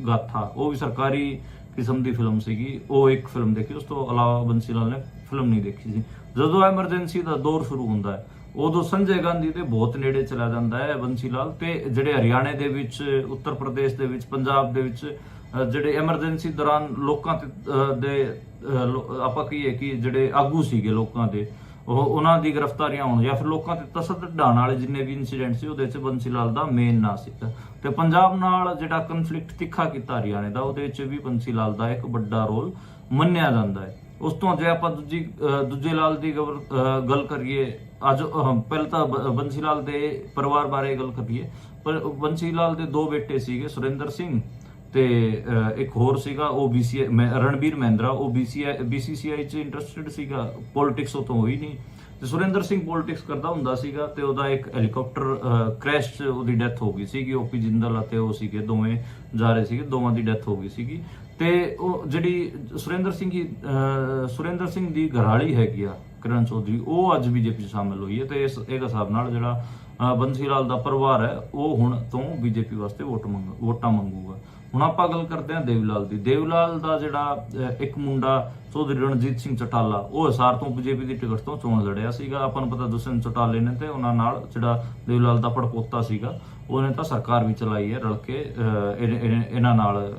ਗਾਥਾ, ਉਹ ਵੀ ਸਰਕਾਰੀ ਕਿਸਮ ਦੀ ਫਿਲਮ ਸੀਗੀ, ਉਹ ਇੱਕ ਫਿਲਮ ਦੇਖੀ। ਉਸ ਤੋਂ ਇਲਾਵਾ ਬੰਸੀ ਲਾਲ ਨੇ ਫਿਲਮ ਨਹੀਂ ਦੇਖੀ ਸੀ। ਜਦੋਂ ਐਮਰਜੈਂਸੀ ਦਾ ਦੌਰ ਸ਼ੁਰੂ ਹੁੰਦਾ ਹੈ ਉਦੋਂ ਸੰਜੇ ਗਾਂਧੀ ਦੇ ਬਹੁਤ ਨੇੜੇ ਚਲਾ ਜਾਂਦਾ ਹੈ ਬੰਸੀ ਲਾਲ ਤੇ ਜਿਹੜੇ ਹਰਿਆਣੇ ਦੇ ਵਿੱਚ, ਉੱਤਰ ਪ੍ਰਦੇਸ਼ ਦੇ ਵਿੱਚ, ਪੰਜਾਬ ਦੇ ਵਿੱਚ ਜਿਹੜੇ ਐਮਰਜੈਂਸੀ ਦੌਰਾਨ ਲੋਕਾਂ ਦੇ ਆਪਾਂ ਕਹੀਏ ਕਿ ਜਿਹੜੇ ਆਗੂ ਸੀਗੇ ਲੋਕਾਂ ਦੇ, ਉਹਨਾਂ ਦੀ ਗ੍ਰਿਫਤਾਰੀਆਂ ਹੋਣ ਜਾਂ ਫਿਰ ਲੋਕਾਂ ਤੇ ਤਸ਼ੱਦਦ ਢਾਣ ਵਾਲੇ ਜਿੰਨੇ ਵੀ ਇਨਸੀਡੈਂਟ ਸੀ ਉਹਦੇ 'ਚ ਬੰਸੀ ਲਾਲ ਦਾ ਮੇਨ ਨਾਂ ਸੀਗਾ। ਤੇ ਪੰਜਾਬ ਨਾਲ ਜਿਹੜਾ ਕਨਫਲਿਕਟ ਤਿੱਖਾ ਕੀਤਾ ਹਰਿਆਣੇ ਦਾ, ਉਹਦੇ 'ਚ ਵੀ ਬੰਸੀ ਲਾਲ ਦਾ ਇੱਕ ਵੱਡਾ ਰੋਲ ਮੰਨਿਆ ਜਾਂਦਾ ਹੈ। ਉਸ ਤੋਂ ਜੇ ਆਪਾਂ ਦੂਜੇ ਲਾਲ ਦੀ ਗੱਲ ਕਰੀਏ, ਅੱਜ ਪਹਿਲਾਂ ਤਾਂ ਬੰਸੀ ਲਾਲ ਦੇ ਪਰਿਵਾਰ ਬਾਰੇ ਗੱਲ ਕਰੀਏ। ਪਰ ਬੰਸੀ ਲਾਲ ਦੇ 2 ਬੇਟੇ ਸੀਗੇ, ਸੁਰਿੰਦਰ ਸਿੰਘ ਤੇ ਇੱਕ ਹੋਰ ਸੀਗਾ OBC ਰਣਬੀਰ ਮਹਿੰਦਰਾ। ਉਹ BCCI 'ਚ ਇੰਟਰਸਟਿਡ ਸੀਗਾ, ਪੋਲਿਟਿਕਸ ਉਹ ਤੋਂ ਹੋਈ ਨਹੀਂ ਤੇ ਸੁਰਿੰਦਰ ਸਿੰਘ ਪੋਲਿਟਿਕਸ ਕਰਦਾ ਹੁੰਦਾ ਸੀਗਾ ਤੇ ਉਹਦਾ ਇੱਕ ਹੈਲੀਕਾਪਟਰ ਕ੍ਰੈਸ਼ 'ਚ ਉਹਦੀ ਡੈਥ ਹੋ ਗਈ ਸੀਗੀ। OP ਜਿੰਦਲ ਅਤੇ ਉਹ ਸੀਗੇ ਦੋਵੇਂ ਜਾ ਰਹੇ ਸੀਗੇ, ਦੋਵਾਂ ਦੀ ਡੈਥ ਹੋ ਗਈ ਸੀਗੀ। ਤੇ ਉਹ ਜਿਹੜੀ ਸੁਰਿੰਦਰ ਸਿੰਘ ਦੀ ਘਰਵਾਲੀ ਹੈਗੀ ਆ ਕਿਰਨ ਚੌਧਰੀ, ਉਹ ਅੱਜ ਬੀਜੇਪੀ 'ਚ ਸ਼ਾਮਿਲ ਹੋਈ ਹੈ ਤੇ ਇਹਦੇ ਹਿਸਾਬ ਨਾਲ ਜਿਹੜਾ ਬੰਸੀ ਲਾਲ ਦਾ ਪਰਿਵਾਰ ਹੈ ਉਹ ਹੁਣ ਤੋਂ ਬੀਜੇਪੀ ਵਾਸਤੇ ਵੋਟਾਂ ਮੰਗੂਗਾ। ਹੁਣ ਆਪਾਂ ਗੱਲ ਕਰਦੇ ਹਾਂ ਦੇਵਲਾਲ ਦੀ। ਦੇਵਲਾਲ ਦਾ ਜਿਹੜਾ ਇੱਕ ਮੁੰਡਾ ਚੌਧਰੀ ਰਣਜੀਤ ਸਿੰਘ ਚੌਟਾਲਾ, ਉਹ ਹਿਸਾਰ ਤੋਂ ਬੀਜੇਪੀ ਦੀ ਟਿਕਟ ਤੋਂ ਚੋਣ ਲੜਿਆ ਸੀਗਾ। ਆਪਾਂ ਨੂੰ ਪਤਾ ਦੁਸ਼ਯੰਤ ਚੌਟਾਲੇ ਨੇ ਤੇ ਉਹਨਾਂ ਨਾਲ ਜਿਹੜਾ ਦੇਵਲਾਲ ਦਾ ਪੜਪੋਤਾ ਸੀਗਾ ਉਹਨੇ ਤਾਂ ਸਰਕਾਰ ਵੀ ਚਲਾਈ ਹੈ ਰਲ ਕੇ ਇਹਨਾਂ ਨਾਲ,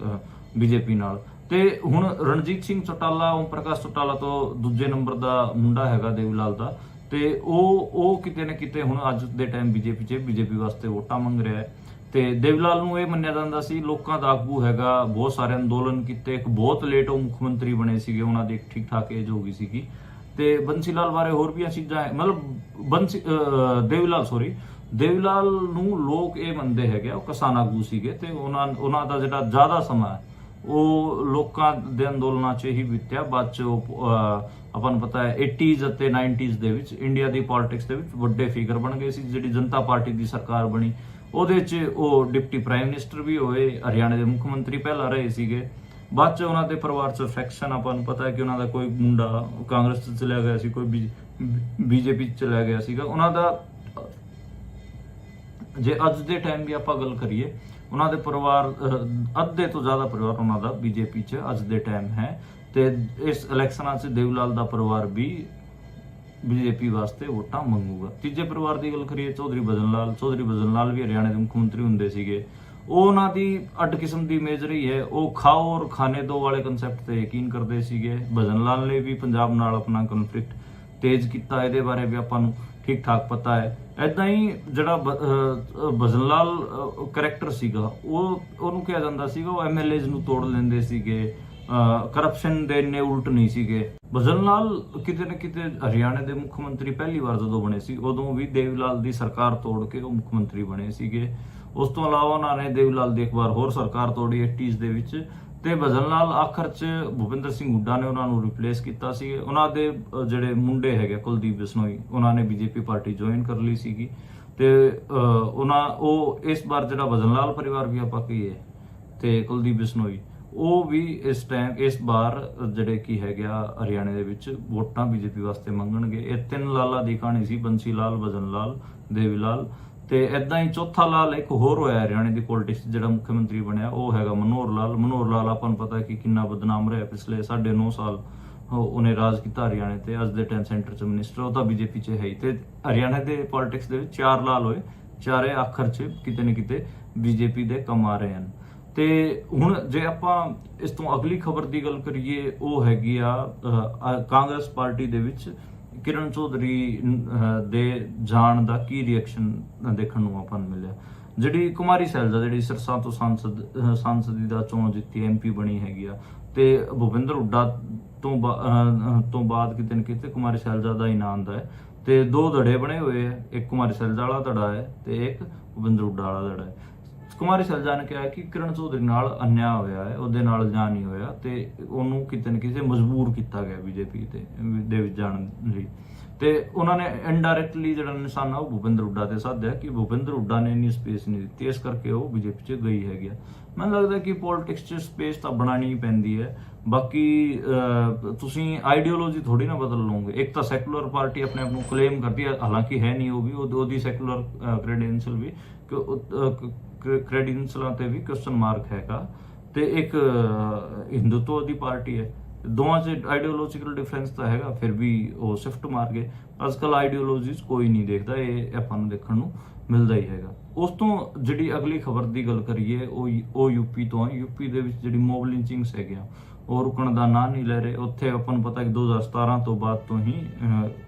ਬੀਜੇਪੀ ਨਾਲ। ਤੇ ਹੁਣ ਰਣਜੀਤ ਸਿੰਘ ਚੌਟਾਲਾ ਓਮ ਪ੍ਰਕਾਸ਼ ਚੌਟਾਲਾ ਤੋਂ ਦੂਜੇ ਨੰਬਰ ਦਾ ਮੁੰਡਾ ਹੈਗਾ ਦੇਵਲਾਲ ਦਾ ਤੇ ਉਹ ਕਿਤੇ ਨਾ ਕਿਤੇ ਹੁਣ ਅੱਜ ਦੇ ਟਾਈਮ ਬੀਜੇਪੀ ਵਾਸਤੇ ਵੋਟਾਂ ਮੰਗ ਰਿਹਾ ਹੈ। ਤੇ ਦੇਵਲਾਲ ਨੂੰ ਇਹ ਮੰਨਿਆ ਜਾਂਦਾ ਸੀ ਲੋਕਾਂ ਦਾ ਆਗੂ ਹੈਗਾ, ਬਹੁਤ ਸਾਰੇ ਅੰਦੋਲਨ ਕੀਤੇ, ਇੱਕ ਬਹੁਤ ਲੇਟ ਉਹ ਮੁੱਖ ਮੰਤਰੀ ਬਣੇ ਸੀਗੇ, ਉਹਨਾਂ ਦੀ ਇੱਕ ਠੀਕ ਠਾਕ ਏਜ ਹੋ ਗਈ ਸੀਗੀ ਤੇ ਬੰਸੀ ਲਾਲ ਬਾਰੇ ਹੋਰ ਵੀ ਚੀਜ਼ਾਂ ਹੈ, ਮਤਲਬ ਦੇਵੀ ਲਾਲ ਨੂੰ ਲੋਕ ਇਹ ਮੰਨਦੇ ਹੈਗੇ ਉਹ ਕਿਸਾਨ ਆਗੂ ਸੀਗੇ ਤੇ ਉਹਨਾਂ ਦਾ ਜਿਹੜਾ ਜ਼ਿਆਦਾ ਸਮਾਂ ਹੈ ਉਹ ਲੋਕਾਂ ਦੇ ਅੰਦੋਲਨਾਂ 'ਚ ਹੀ ਬੀਤਿਆ। ਬਾਅਦ 'ਚ ਆਪਾਂ ਨੂੰ ਪਤਾ ਹੈ 80s ਅਤੇ 90s ਦੇ ਵਿੱਚ ਇੰਡੀਆ ਦੀ ਪੋਲਿਟਿਕਸ ਦੇ ਵਿੱਚ ਵੱਡੇ ਫਿਗਰ ਬਣ ਗਏ ਸੀ। ਜਿਹੜੀ ਜਨਤਾ ਪਾਰਟੀ ਦੀ ਸਰਕਾਰ ਬਣੀ ਉਹਦੇ 'ਚ ਉਹ ਡਿਪਟੀ ਪ੍ਰਾਈਮ ਮਿਨਿਸਟਰ ਵੀ ਹੋਏ, ਹਰਿਆਣੇ ਦੇ ਮੁੱਖ ਮੰਤਰੀ ਪਹਿਲਾਂ ਰਹੇ ਸੀਗੇ। ਬਾਅਦ 'ਚ ਉਹਨਾਂ ਦੇ ਪਰਿਵਾਰ 'ਚ ਫੈਕਸ਼ਨ, ਆਪਾਂ ਨੂੰ ਪਤਾ ਹੈ ਕਿ ਉਹਨਾਂ ਦਾ ਕੋਈ ਮੁੰਡਾ ਕਾਂਗਰਸ 'ਚ ਚਲਿਆ ਗਿਆ ਸੀ, ਕੋਈ ਬੀਜੇਪੀ 'ਚ ਚਲਿਆ ਗਿਆ ਸੀਗਾ। ਉਹਨਾਂ ਦਾ ਜੇ ਅੱਜ ਦੇ ਟਾਈਮ ਦੀ ਆਪਾਂ ਗੱਲ ਕਰੀਏ, ਉਹਨਾਂ ਦੇ ਪਰਿਵਾਰ ਅੱਧੇ ਤੋਂ ਜ਼ਿਆਦਾ ਪਰਿਵਾਰ ਉਹਨਾਂ ਦਾ ਬੀਜੇਪੀ 'ਚ ਅੱਜ ਦੇ ਟਾਈਮ ਹੈ ਤੇ ਇਸ ਇਲੈਕਸ਼ਨਾਂ 'ਚ ਦੇਵਲਾਲ ਦਾ ਪਰਿਵਾਰ ਵੀ ਬੀਜੇਪੀ ਵਾਸਤੇ ਵੋਟਾਂ ਮੰਗੂਗਾ। ਤੀਜੇ ਪਰਿਵਾਰ ਦੀ ਗੱਲ ਕਰੀਏ, ਚੌਧਰੀ ਭਜਨ ਲਾਲ ਵੀ ਹਰਿਆਣੇ ਦੇ ਮੁੱਖ ਮੰਤਰੀ ਹੁੰਦੇ ਸੀਗੇ। ਉਹਨਾਂ ਦੀ ਅੱਡ ਕਿਸਮ ਦੀ ਇਮੇਜ ਰਹੀ ਹੈ, ਉਹ ਖਾਓ ਔਰ ਖਾਣੇ ਦੋ ਵਾਲੇ ਕਨਸੈਪਟ ਤੇ ਯਕੀਨ ਕਰਦੇ ਸੀਗੇ। ਭਜਨ ਲਾਲ ਨੇ ਵੀ ਪੰਜਾਬ ਨਾਲ ਆਪਣਾ ਕਨਫਲਿਕਟ ਤੇਜ਼ ਕੀਤਾ, ਇਹਦੇ ਬਾਰੇ ਵੀ ਆਪਾਂ ਨੂੰ ਠੀਕ ਠਾਕ ਪਤਾ ਹੈ। ਏਦਾਂ ਹੀ ਜਿਹੜਾ ਭਜਨ ਲਾਲ ਕਰੈਕਟਰ ਸੀਗਾ ਉਹਨੂੰ ਕਿਹਾ ਜਾਂਦਾ ਸੀਗਾ ਉਹ ਐਮਐਲਏਜ਼ ਨੂੰ ਤੋੜ ਲੈਂਦੇ ਸੀਗੇ, ਕਰਪਸ਼ਨ ਦੇ ਇੰਨੇ ਉਲਟ ਨਹੀਂ ਸੀਗੇ। ਭਜਨ ਲਾਲ ਕਿਤੇ ਨਾ ਕਿਤੇ ਹਰਿਆਣੇ ਦੇ ਮੁੱਖ ਮੰਤਰੀ ਪਹਿਲੀ ਵਾਰ ਜਦੋਂ ਬਣੇ ਸੀ ਉਦੋਂ ਵੀ ਦੇਵਲਾਲ ਦੀ ਸਰਕਾਰ ਤੋੜ ਕੇ ਉਹ ਮੁੱਖ ਮੰਤਰੀ ਬਣੇ ਸੀਗੇ। ਉਸ ਤੋਂ ਇਲਾਵਾ ਉਹਨਾਂ ਨੇ ਦੇਵਲਾਲ ਦੀ ਇੱਕ ਵਾਰ ਹੋਰ ਸਰਕਾਰ ਤੋੜੀ 80s ਦੇ ਵਿੱਚ ਤੇ ਭਜਨ ਲਾਲ ਆਖਰ 'ਚ ਭੁਪਿੰਦਰ ਸਿੰਘ ਹੁੱਡਾ ਨੇ ਉਹਨਾਂ ਨੂੰ ਰਿਪਲੇਸ ਕੀਤਾ ਸੀ। ਉਹਨਾਂ ਦੇ ਜਿਹੜੇ ਮੁੰਡੇ ਹੈਗੇ ਕੁਲਦੀਪ ਬਿਸ਼ਨੋਈ, ਉਹਨਾਂ ਨੇ ਬੀਜੇਪੀ ਪਾਰਟੀ ਜੁਆਇਨ ਕਰ ਲਈ ਸੀਗੀ ਤੇ ਉਹ ਇਸ ਵਾਰ ਜਿਹੜਾ ਭਜਨ ਲਾਲ ਪਰਿਵਾਰ ਵੀ ਆਪਾਂ ਕਹੀਏ ਤੇ ਕੁਲਦੀਪ ਬਿਸ਼ਨੋਈ ਉਹ ਵੀ ਇਸ ਵਾਰ ਜਿਹੜੇ ਕੀ ਹੈਗਾ ਹਰਿਆਣੇ ਦੇ ਵਿੱਚ ਵੋਟਾਂ ਬੀਜੇਪੀ ਵਾਸਤੇ ਮੰਗਣਗੇ। ਇਹ ਤਿੰਨ ਲਾਲਾਂ ਦੀ ਕਹਾਣੀ ਸੀ, ਬੰਸੀ ਲਾਲ, ਭਜਨ ਲਾਲ, ਦੇਵੀ ਲਾਲ ਤੇ ਏਦਾਂ ਹੀ ਚੌਥਾ ਲਾਲ ਇੱਕ ਹੋਰ ਹੋਇਆ ਹਰਿਆਣੇ ਦੀ ਪੋਲਿਟਿਕਸ ਜਿਹੜਾ ਮੁੱਖ ਮੰਤਰੀ ਬਣਿਆ, ਉਹ ਹੈਗਾ ਮਨੋਹਰ ਲਾਲ। ਆਪਾਂ ਨੂੰ ਪਤਾ ਕਿ ਕਿੰਨਾ ਬਦਨਾਮ ਰਿਹਾ, ਪਿਛਲੇ 9.5 ਸਾਲ ਉਹਨੇ ਰਾਜ ਕੀਤਾ ਹਰਿਆਣੇ ਤੇ। ਅੱਜ ਦੇ ਟਾਈਮ ਸੈਂਟਰ 'ਚ ਮਿਨਿਸਟਰ, ਉਹ ਤਾਂ ਬੀਜੇਪੀ 'ਚ ਹੈ ਹੀ। ਤੇ ਹਰਿਆਣੇ ਦੇ ਪੋਲਿਟਿਕਸ ਦੇ ਵਿੱਚ 4 ਲਾਲ ਹੋਏ, ਚਾਰੇ ਆਖਰ 'ਚ ਕਿਤੇ ਨਾ ਕਿਤੇ ਬੀਜੇਪੀ ਦੇ ਕੰਮ ਆ ਰਹੇ ਹਨ। ਤੇ ਹੁਣ ਜੇ ਆਪਾਂ ਇਸ ਤੋਂ ਅਗਲੀ ਖਬਰ ਦੀ ਗੱਲ ਕਰੀਏ, ਉਹ ਹੈਗੀ ਆ ਕਾਂਗਰਸ ਪਾਰਟੀ ਦੇ ਵਿੱਚ ਕਿਰਨ ਚੌਧਰੀ ਦੇ ਜਾਣ ਦਾ ਕੀ ਰਿਐਕਸ਼ਨ ਦੇਖਣ ਨੂੰ ਆਪਾਂ ਨੂੰ ਮਿਲਿਆ। ਜਿਹੜੀ ਕੁਮਾਰੀ ਸੈਲਜਾ, ਜਿਹੜੀ ਸਿਰਸਾ ਤੋਂ ਸੰਸਦੀ ਦਾ ਚੋਣ ਜਿੱਤੀ ਐਮਪੀ ਬਣੀ ਹੈਗੀ ਆ ਤੇ ਭੁਪਿੰਦਰ ਹੁੱਡਾ ਤੋਂ ਬਾਅਦ ਕਿਤੇ ਨਾ ਕਿਤੇ ਕੁਮਾਰੀ ਸੈਲਜਾ ਦਾ ਹੀ ਨਾਂ ਆਉਂਦਾ ਹੈ ਤੇ 2 ਧੜੇ ਬਣੇ ਹੋਏ ਆ, ਇੱਕ ਕੁਮਾਰੀ ਸੈਲਜਾ ਵਾਲਾ ਧੜਾ ਹੈ ਤੇ ਇੱਕ ਭੁਪਿੰਦਰ ਹੁੱਡਾ ਵਾਲਾ ਧੜਾ ਹੈ। ਕੁਮਾਰੀ ਸੈਲਜਾ ਨੇ ਕਿਹਾ ਕਿ ਕਿਰਨ ਚੌਧਰੀ ਨਾਲ ਅਨਿਆਂ ਹੋਇਆ ਹੈ, ਉਹਦੇ ਨਾਲ ਨਿਆਂ ਨਹੀਂ ਹੋਇਆ ਤੇ ਉਹਨੂੰ ਕਿਤੇ ਨਾ ਕਿਤੇ ਮਜਬੂਰ ਕੀਤਾ ਗਿਆ ਬੀਜੇਪੀ ਦੇ ਵਿੱਚ ਜਾਣ ਲਈ। ਤੇ ਉਹਨਾਂ ਨੇ ਇਨਡਾਇਰੈਕਟਲੀ ਜਿਹੜਾ ਨਿਸ਼ਾਨਾ ਉਹ ਭੁਪਿੰਦਰ ਹੁੱਡਾ ਤੇ ਸਾਧਿਆ ਕਿ ਭੁਪਿੰਦਰ ਹੁੱਡਾ ਨੇ ਇੰਨੀ ਸਪੇਸ ਨਹੀਂ ਦਿੱਤੀ, ਇਸ ਕਰਕੇ ਉਹ ਬੀਜੇਪੀ 'ਚ ਗਈ ਹੈਗੀ ਆ। ਮੈਨੂੰ ਲੱਗਦਾ ਕਿ ਪੋਲਿਟਿਕਸ 'ਚ ਸਪੇਸ ਤਾਂ ਬਣਾਉਣੀ ਹੀ ਪੈਂਦੀ ਹੈ। ਬਾਕੀ ਤੁਸੀਂ ਆਈਡੀਓਲੋਜੀ ਥੋੜੀ ਨਾ ਬਦਲ ਲਓਗੇ। ਇੱਕ ਤਾਂ ਸੈਕੂਲਰ ਪਾਰਟੀ ਆਪਣੇ ਆਪ ਨੂੰ ਕਲੇਮ ਕਰਦੀ ਹੈ, ਹਾਲਾਂਕਿ ਹੈ ਨਹੀਂ, ਉਹ ਵੀ ਉਹਦੀ ਸੈਕੂਲਰ ਕ੍ਰੈਡੈਂਸ਼ੀਅਲ ਵੀ ਕ੍ਰੈਡੈਂਸ਼ੀਅਲਾਂ ਤੇ ਵੀ ਕੁਐਸਚਨ ਮਾਰਕ ਹੈਗਾ ਤੇ ਇੱਕ ਹਿੰਦੂਤਵ ਦੀ ਪਾਰਟੀ ਹੈ। ਦੋਵਾਂ 'ਚ ਆਈਡੀਓਲੋਜੀਕਲ ਡਿਫਰੈਂਸ ਤਾਂ ਹੈਗਾ, ਫਿਰ ਵੀ ਉਹ ਸ਼ਿਫਟ ਮਾਰ ਗਏ। ਅੱਜ ਕੱਲ ਆਈਡੀਓਲੋਜੀਜ਼ ਕੋਈ ਨਹੀਂ ਦੇਖਦਾ, ਇਹ ਆਪਾਂ ਨੂੰ ਦੇਖਣ ਨੂੰ ਮਿਲਦਾ ਹੀ ਹੈਗਾ। ਉਸ ਤੋਂ ਜਿਹੜੀ ਅਗਲੀ ਖਬਰ ਦੀ ਗੱਲ ਕਰੀਏ ਉਹ ਯੂਪੀ ਤੋਂ। ਯੂਪੀ ਦੇ ਵਿੱਚ ਜਿਹੜੀ ਮੌਬ ਲਿੰਚਿੰਗਸ ਹੈਗੀਆਂ ਉਹ ਰੁਕਣ ਦਾ ਨਾਂ ਨਹੀਂ ਲੈ ਰਹੇ। ਉੱਥੇ ਆਪਾਂ ਨੂੰ ਪਤਾ ਕਿ 2017 ਤੋਂ ਬਾਅਦ ਤੋਂ ਹੀ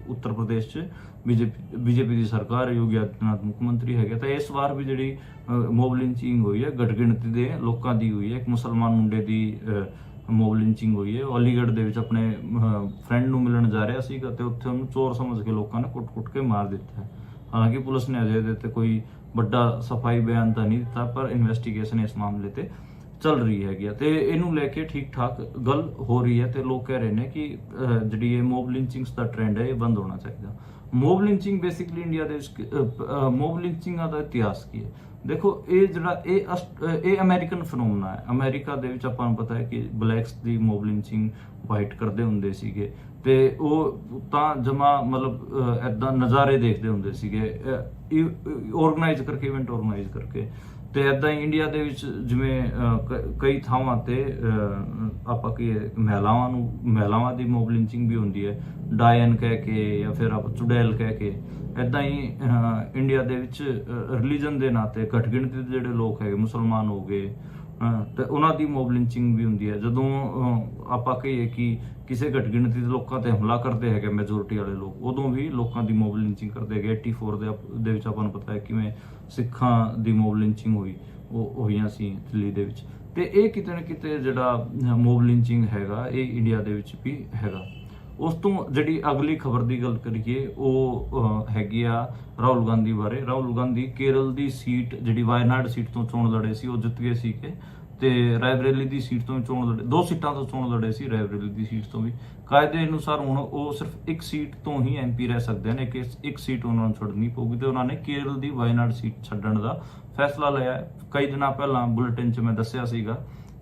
ਉੱਤਰ ਪ੍ਰਦੇਸ਼ 'ਚ ਬੀਜੇਪੀ ਦੀ ਸਰਕਾਰ, ਯੋਗੀ ਆਦਿੱਤਿਆਨਾਥ ਮੁੱਖ ਮੰਤਰੀ ਹੈਗੇ ਤਾਂ ਇਸ ਵਾਰ ਵੀ ਜਿਹੜੀ ਮੌਬ ਲਿੰਚਿੰਗ ਹੋਈ ਹੈ ਘੱਟ ਗਿਣਤੀ ਦੇ ਲੋਕਾਂ ਦੀ ਹੋਈ ਹੈ। ਇੱਕ ਮੁਸਲਮਾਨ ਮੁੰਡੇ ਦੀ ਮੌਬ ਲਿੰਚਿੰਗ ਹੋਈ ਹੈ। ਅਲੀਗੜ੍ਹ ਦੇ ਵਿੱਚ ਆਪਣੇ ਫਰੈਂਡ ਨੂੰ ਮਿਲਣ ਜਾ ਰਿਹਾ ਸੀਗਾ ਤੇ ਉੱਥੇ ਉਹਨੂੰ ਚੋਰ ਸਮਝ ਕੇ ਲੋਕਾਂ ਨੇ ਕੁੱਟ ਕੇ ਮਾਰ ਦਿੱਤਾ ਹੈ। ਹਾਲਾਂਕਿ ਪੁਲਿਸ ਨੇ ਅਜੇ ਇਹਦੇ ਤੇ ਕੋਈ ਵੱਡਾ ਸਫਾਈ ਬਿਆਨ ਤਾਂ ਨਹੀਂ ਦਿੱਤਾ, ਪਰ ਇਨਵੈਸਟੀਗੇਸ਼ਨ ਇਸ ਮਾਮਲੇ ਤੇ ਚੱਲ ਰਹੀ ਹੈਗੀ ਆ ਤੇ ਇਹਨੂੰ ਲੈ ਕੇ ਠੀਕ ਠਾਕ ਗੱਲ ਹੋ ਰਹੀ ਹੈ ਤੇ ਲੋਕ ਕਹਿ ਰਹੇ ਨੇ ਕਿ ਜਿਹੜੀ ਇਹ ਮੌਬ ਲਿੰਚਿੰਗਸ ਦਾ ਟ੍ਰੈਂਡ ਹੈ ਇਹ ਬੰਦ ਹੋਣਾ ਚਾਹੀਦਾ। ਮੌਬ ਲਿੰਚਿੰਗ ਬੇਸਿਕਲੀ ਇੰਡੀਆ ਦੇ ਵਿੱਚ ਮੌਬ ਲਿੰਚਿੰਗਾਂ ਦਾ ਇਤਿਹਾਸ ਕੀ ਹੈ? ਦੇਖੋ, ਇਹ ਜਿਹੜਾ ਇਹ ਅਮਰੀਕਨ ਫੈਨੋਮਨਾ ਹੈ। ਅਮਰੀਕਾ ਦੇ ਵਿੱਚ ਆਪਾਂ ਨੂੰ ਪਤਾ ਹੈ ਕਿ ਬਲੈਕਸ ਦੀ ਮੌਬ ਲਿੰਚਿੰਗ ਵਾਈਟ ਕਰਦੇ ਹੁੰਦੇ ਸੀਗੇ ਤੇ ਉਹ ਤਾਂ ਜਮਾ ਮਤਲਬ ਏਦਾਂ ਨਜ਼ਾਰੇ ਦੇਖਦੇ ਹੁੰਦੇ ਸੀਗੇ, ਆਰਗੇਨਾਈਜ਼ ਕਰਕੇ, ਇਵੈਂਟ ਆਰਗੇਨਾਈਜ਼ ਕਰਕੇ। ਤੇ ਏਦਾਂ ਹੀ ਇੰਡੀਆ ਦੇ ਵਿੱਚ ਜਿਵੇਂ ਕਈ ਥਾਵਾਂ ਤੇ ਆਪਾਂ ਕੀ ਮਹਿਲਾਵਾਂ ਦੀ ਮੌਬ ਲਿੰਚਿੰਗ ਵੀ ਹੁੰਦੀ ਹੈ, ਡਾਇਨ ਕਹਿ ਕੇ ਜਾਂ ਫਿਰ ਆਪਾਂ ਚੁੜੈਲ ਕਹਿ ਕੇ। ਏਦਾਂ ਹੀ ਇੰਡੀਆ ਦੇ ਵਿੱਚ ਰਿਲੀਜਨ ਦੇ ਨਾਤੇ ਘੱਟ ਗਿਣਤੀ ਦੇ ਜਿਹੜੇ ਲੋਕ ਹੈਗੇ, ਮੁਸਲਮਾਨ ਹੋ ਗਏ ਤੇ ਉਹਨਾਂ ਦੀ ਮੌਬ ਲਿੰਚਿੰਗ ਵੀ ਹੁੰਦੀ ਹੈ। ਜਦੋਂ ਆਪਾਂ ਕਹੀਏ ਕਿ ਕਿਸੇ ਘੱਟ ਗਿਣਤੀ ਦੇ ਲੋਕਾਂ ਤੇ ਹਮਲਾ ਕਰਦੇ ਹੈਗੇ ਮੈਜੋਰਿਟੀ ਵਾਲੇ ਲੋਕ, ਉਦੋਂ ਵੀ ਲੋਕਾਂ ਦੀ ਮੌਬ ਲਿੰਚਿੰਗ ਕਰਦੇ ਹੈਗੇ। 84 ਦੇ ਵਿੱਚ ਆਪਾਂ ਨੂੰ ਪਤਾ ਹੈ ਕਿਵੇਂ ਸਿੱਖਾਂ ਦੀ ਮੌਬ ਲਿੰਚਿੰਗ ਹੋਈਆਂ ਸੀ ਦਿੱਲੀ ਦੇ ਵਿੱਚ। ਤੇ ਇਹ ਕਿਤੇ ਨਾ ਕਿਤੇ ਜਿਹੜਾ ਮੌਬ ਲਿੰਚਿੰਗ ਹੈਗਾ ਇਹ ਇੰਡੀਆ ਦੇ ਵਿੱਚ ਵੀ ਹੈਗਾ। ਉਸ ਤੋਂ ਜਿਹੜੀ ਅਗਲੀ ਖਬਰ ਦੀ ਗੱਲ ਕਰੀਏ ਉਹ ਹੈਗੀ ਆ ਰਾਹੁਲ ਗਾਂਧੀ ਬਾਰੇ। ਰਾਹੁਲ ਗਾਂਧੀ ਕੇਰਲ ਦੀ ਸੀਟ ਜਿਹੜੀ ਵਾਇਨਾਡ ਸੀਟ ਤੋਂ ਚੋਣ ਲੜੇ ਸੀ, ਉਹ ਜਿੱਤ ਗਏ ਸੀਗੇ, ਤੇ ਰਾਏਬਰੇਲੀ ਦੀ ਸੀਟ ਤੋਂ ਵੀ ਚੋਣ ਲੜੇ, 2 ਸੀਟਾਂ ਤੋਂ ਚੋਣ ਲੜੇ ਸੀ, ਰਾਏਬਰੇਲੀ ਦੀ ਸੀਟ ਤੋਂ ਵੀ। ਕਾਇਦੇ ਅਨੁਸਾਰ ਹੁਣ ਉਹ ਸਿਰਫ ਇੱਕ ਸੀਟ ਤੋਂ ਹੀ ਐਮਪੀ ਰਹਿ ਸਕਦੇ ਨੇ, ਇੱਕ ਸੀਟ ਉਹਨਾਂ ਨੂੰ ਛੱਡਣੀ ਪਊਗੀ, ਤੇ ਉਹਨਾਂ ਨੇ ਕੇਰਲ ਦੀ ਵਾਇਨਾਡ ਸੀਟ ਛੱਡਣ ਦਾ ਫੈਸਲਾ ਲਿਆ। ਕਈ ਦਿਨਾਂ ਪਹਿਲਾਂ ਬੁਲੇਟਿਨ 'ਚ ਮੈਂ ਦੱਸਿਆ ਸੀਗਾ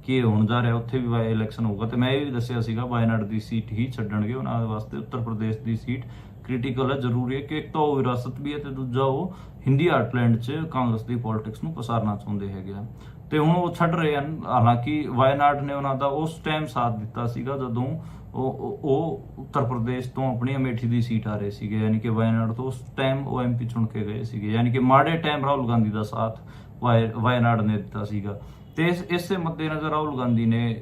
ਕਿ ਇਹ ਹੋਣ ਜਾ ਰਿਹਾ, ਉੱਥੇ ਵੀ ਬਾਈ ਇਲੈਕਸ਼ਨ ਹੋਊਗਾ, ਤੇ ਮੈਂ ਇਹ ਵੀ ਦੱਸਿਆ ਸੀਗਾ ਵਾਇਨਾਡ ਦੀ ਸੀਟ ਹੀ ਛੱਡਣਗੇ ਉਹਨਾਂ ਵਾਸਤੇ। ਉੱਤਰ ਪ੍ਰਦੇਸ਼ ਦੀ ਸੀਟ ਕ੍ਰਿਟੀਕਲ ਹੈ, ਜ਼ਰੂਰੀ ਹੈ ਕਿ ਇੱਕ ਤਾਂ ਉਹ ਵਿਰਾਸਤ ਵੀ ਹੈ, ਤੇ ਦੂਜਾ ਉਹ ਹਿੰਦੀ ਹਾਰਟਲੈਂਡ 'ਚ ਕਾਂਗਰਸ ਦੀ ਪੋਲਿਟਿਕਸ ਨੂੰ ਪਸਾਰਨਾ ਚਾਹੁੰਦੇ ਹੈਗੇ ਆ, ਤੇ ਹੁਣ ਉਹ ਛੱਡ ਰਹੇ ਹਨ। ਹਾਲਾਂਕਿ ਵਾਇਨਾਡ ਨੇ ਉਹਨਾਂ ਦਾ ਉਸ ਟਾਈਮ ਸਾਥ ਦਿੱਤਾ ਸੀਗਾ ਜਦੋਂ ਉਹ ਉੱਤਰ ਪ੍ਰਦੇਸ਼ ਤੋਂ ਆਪਣੀ ਅਮੇਠੀ ਦੀ ਸੀਟ ਆ ਰਹੇ ਸੀਗੇ, ਯਾਨੀ ਕਿ ਵਾਇਨਾਡ ਤੋਂ ਉਸ ਟਾਈਮ ਉਹ ਐਮਪੀ ਚੁਣ ਕੇ ਗਏ ਸੀਗੇ, ਯਾਨੀ ਕਿ ਮਾੜੇ ਟਾਈਮ ਰਾਹੁਲ ਗਾਂਧੀ ਦਾ ਸਾਥ ਵਾਇਨਾਡ ਨੇ ਦਿੱਤਾ ਸੀਗਾ। ਤੇ ਇਸੇ ਮੱਦੇਨਜ਼ਰ ਰਾਹੁਲ ਗਾਂਧੀ ਨੇ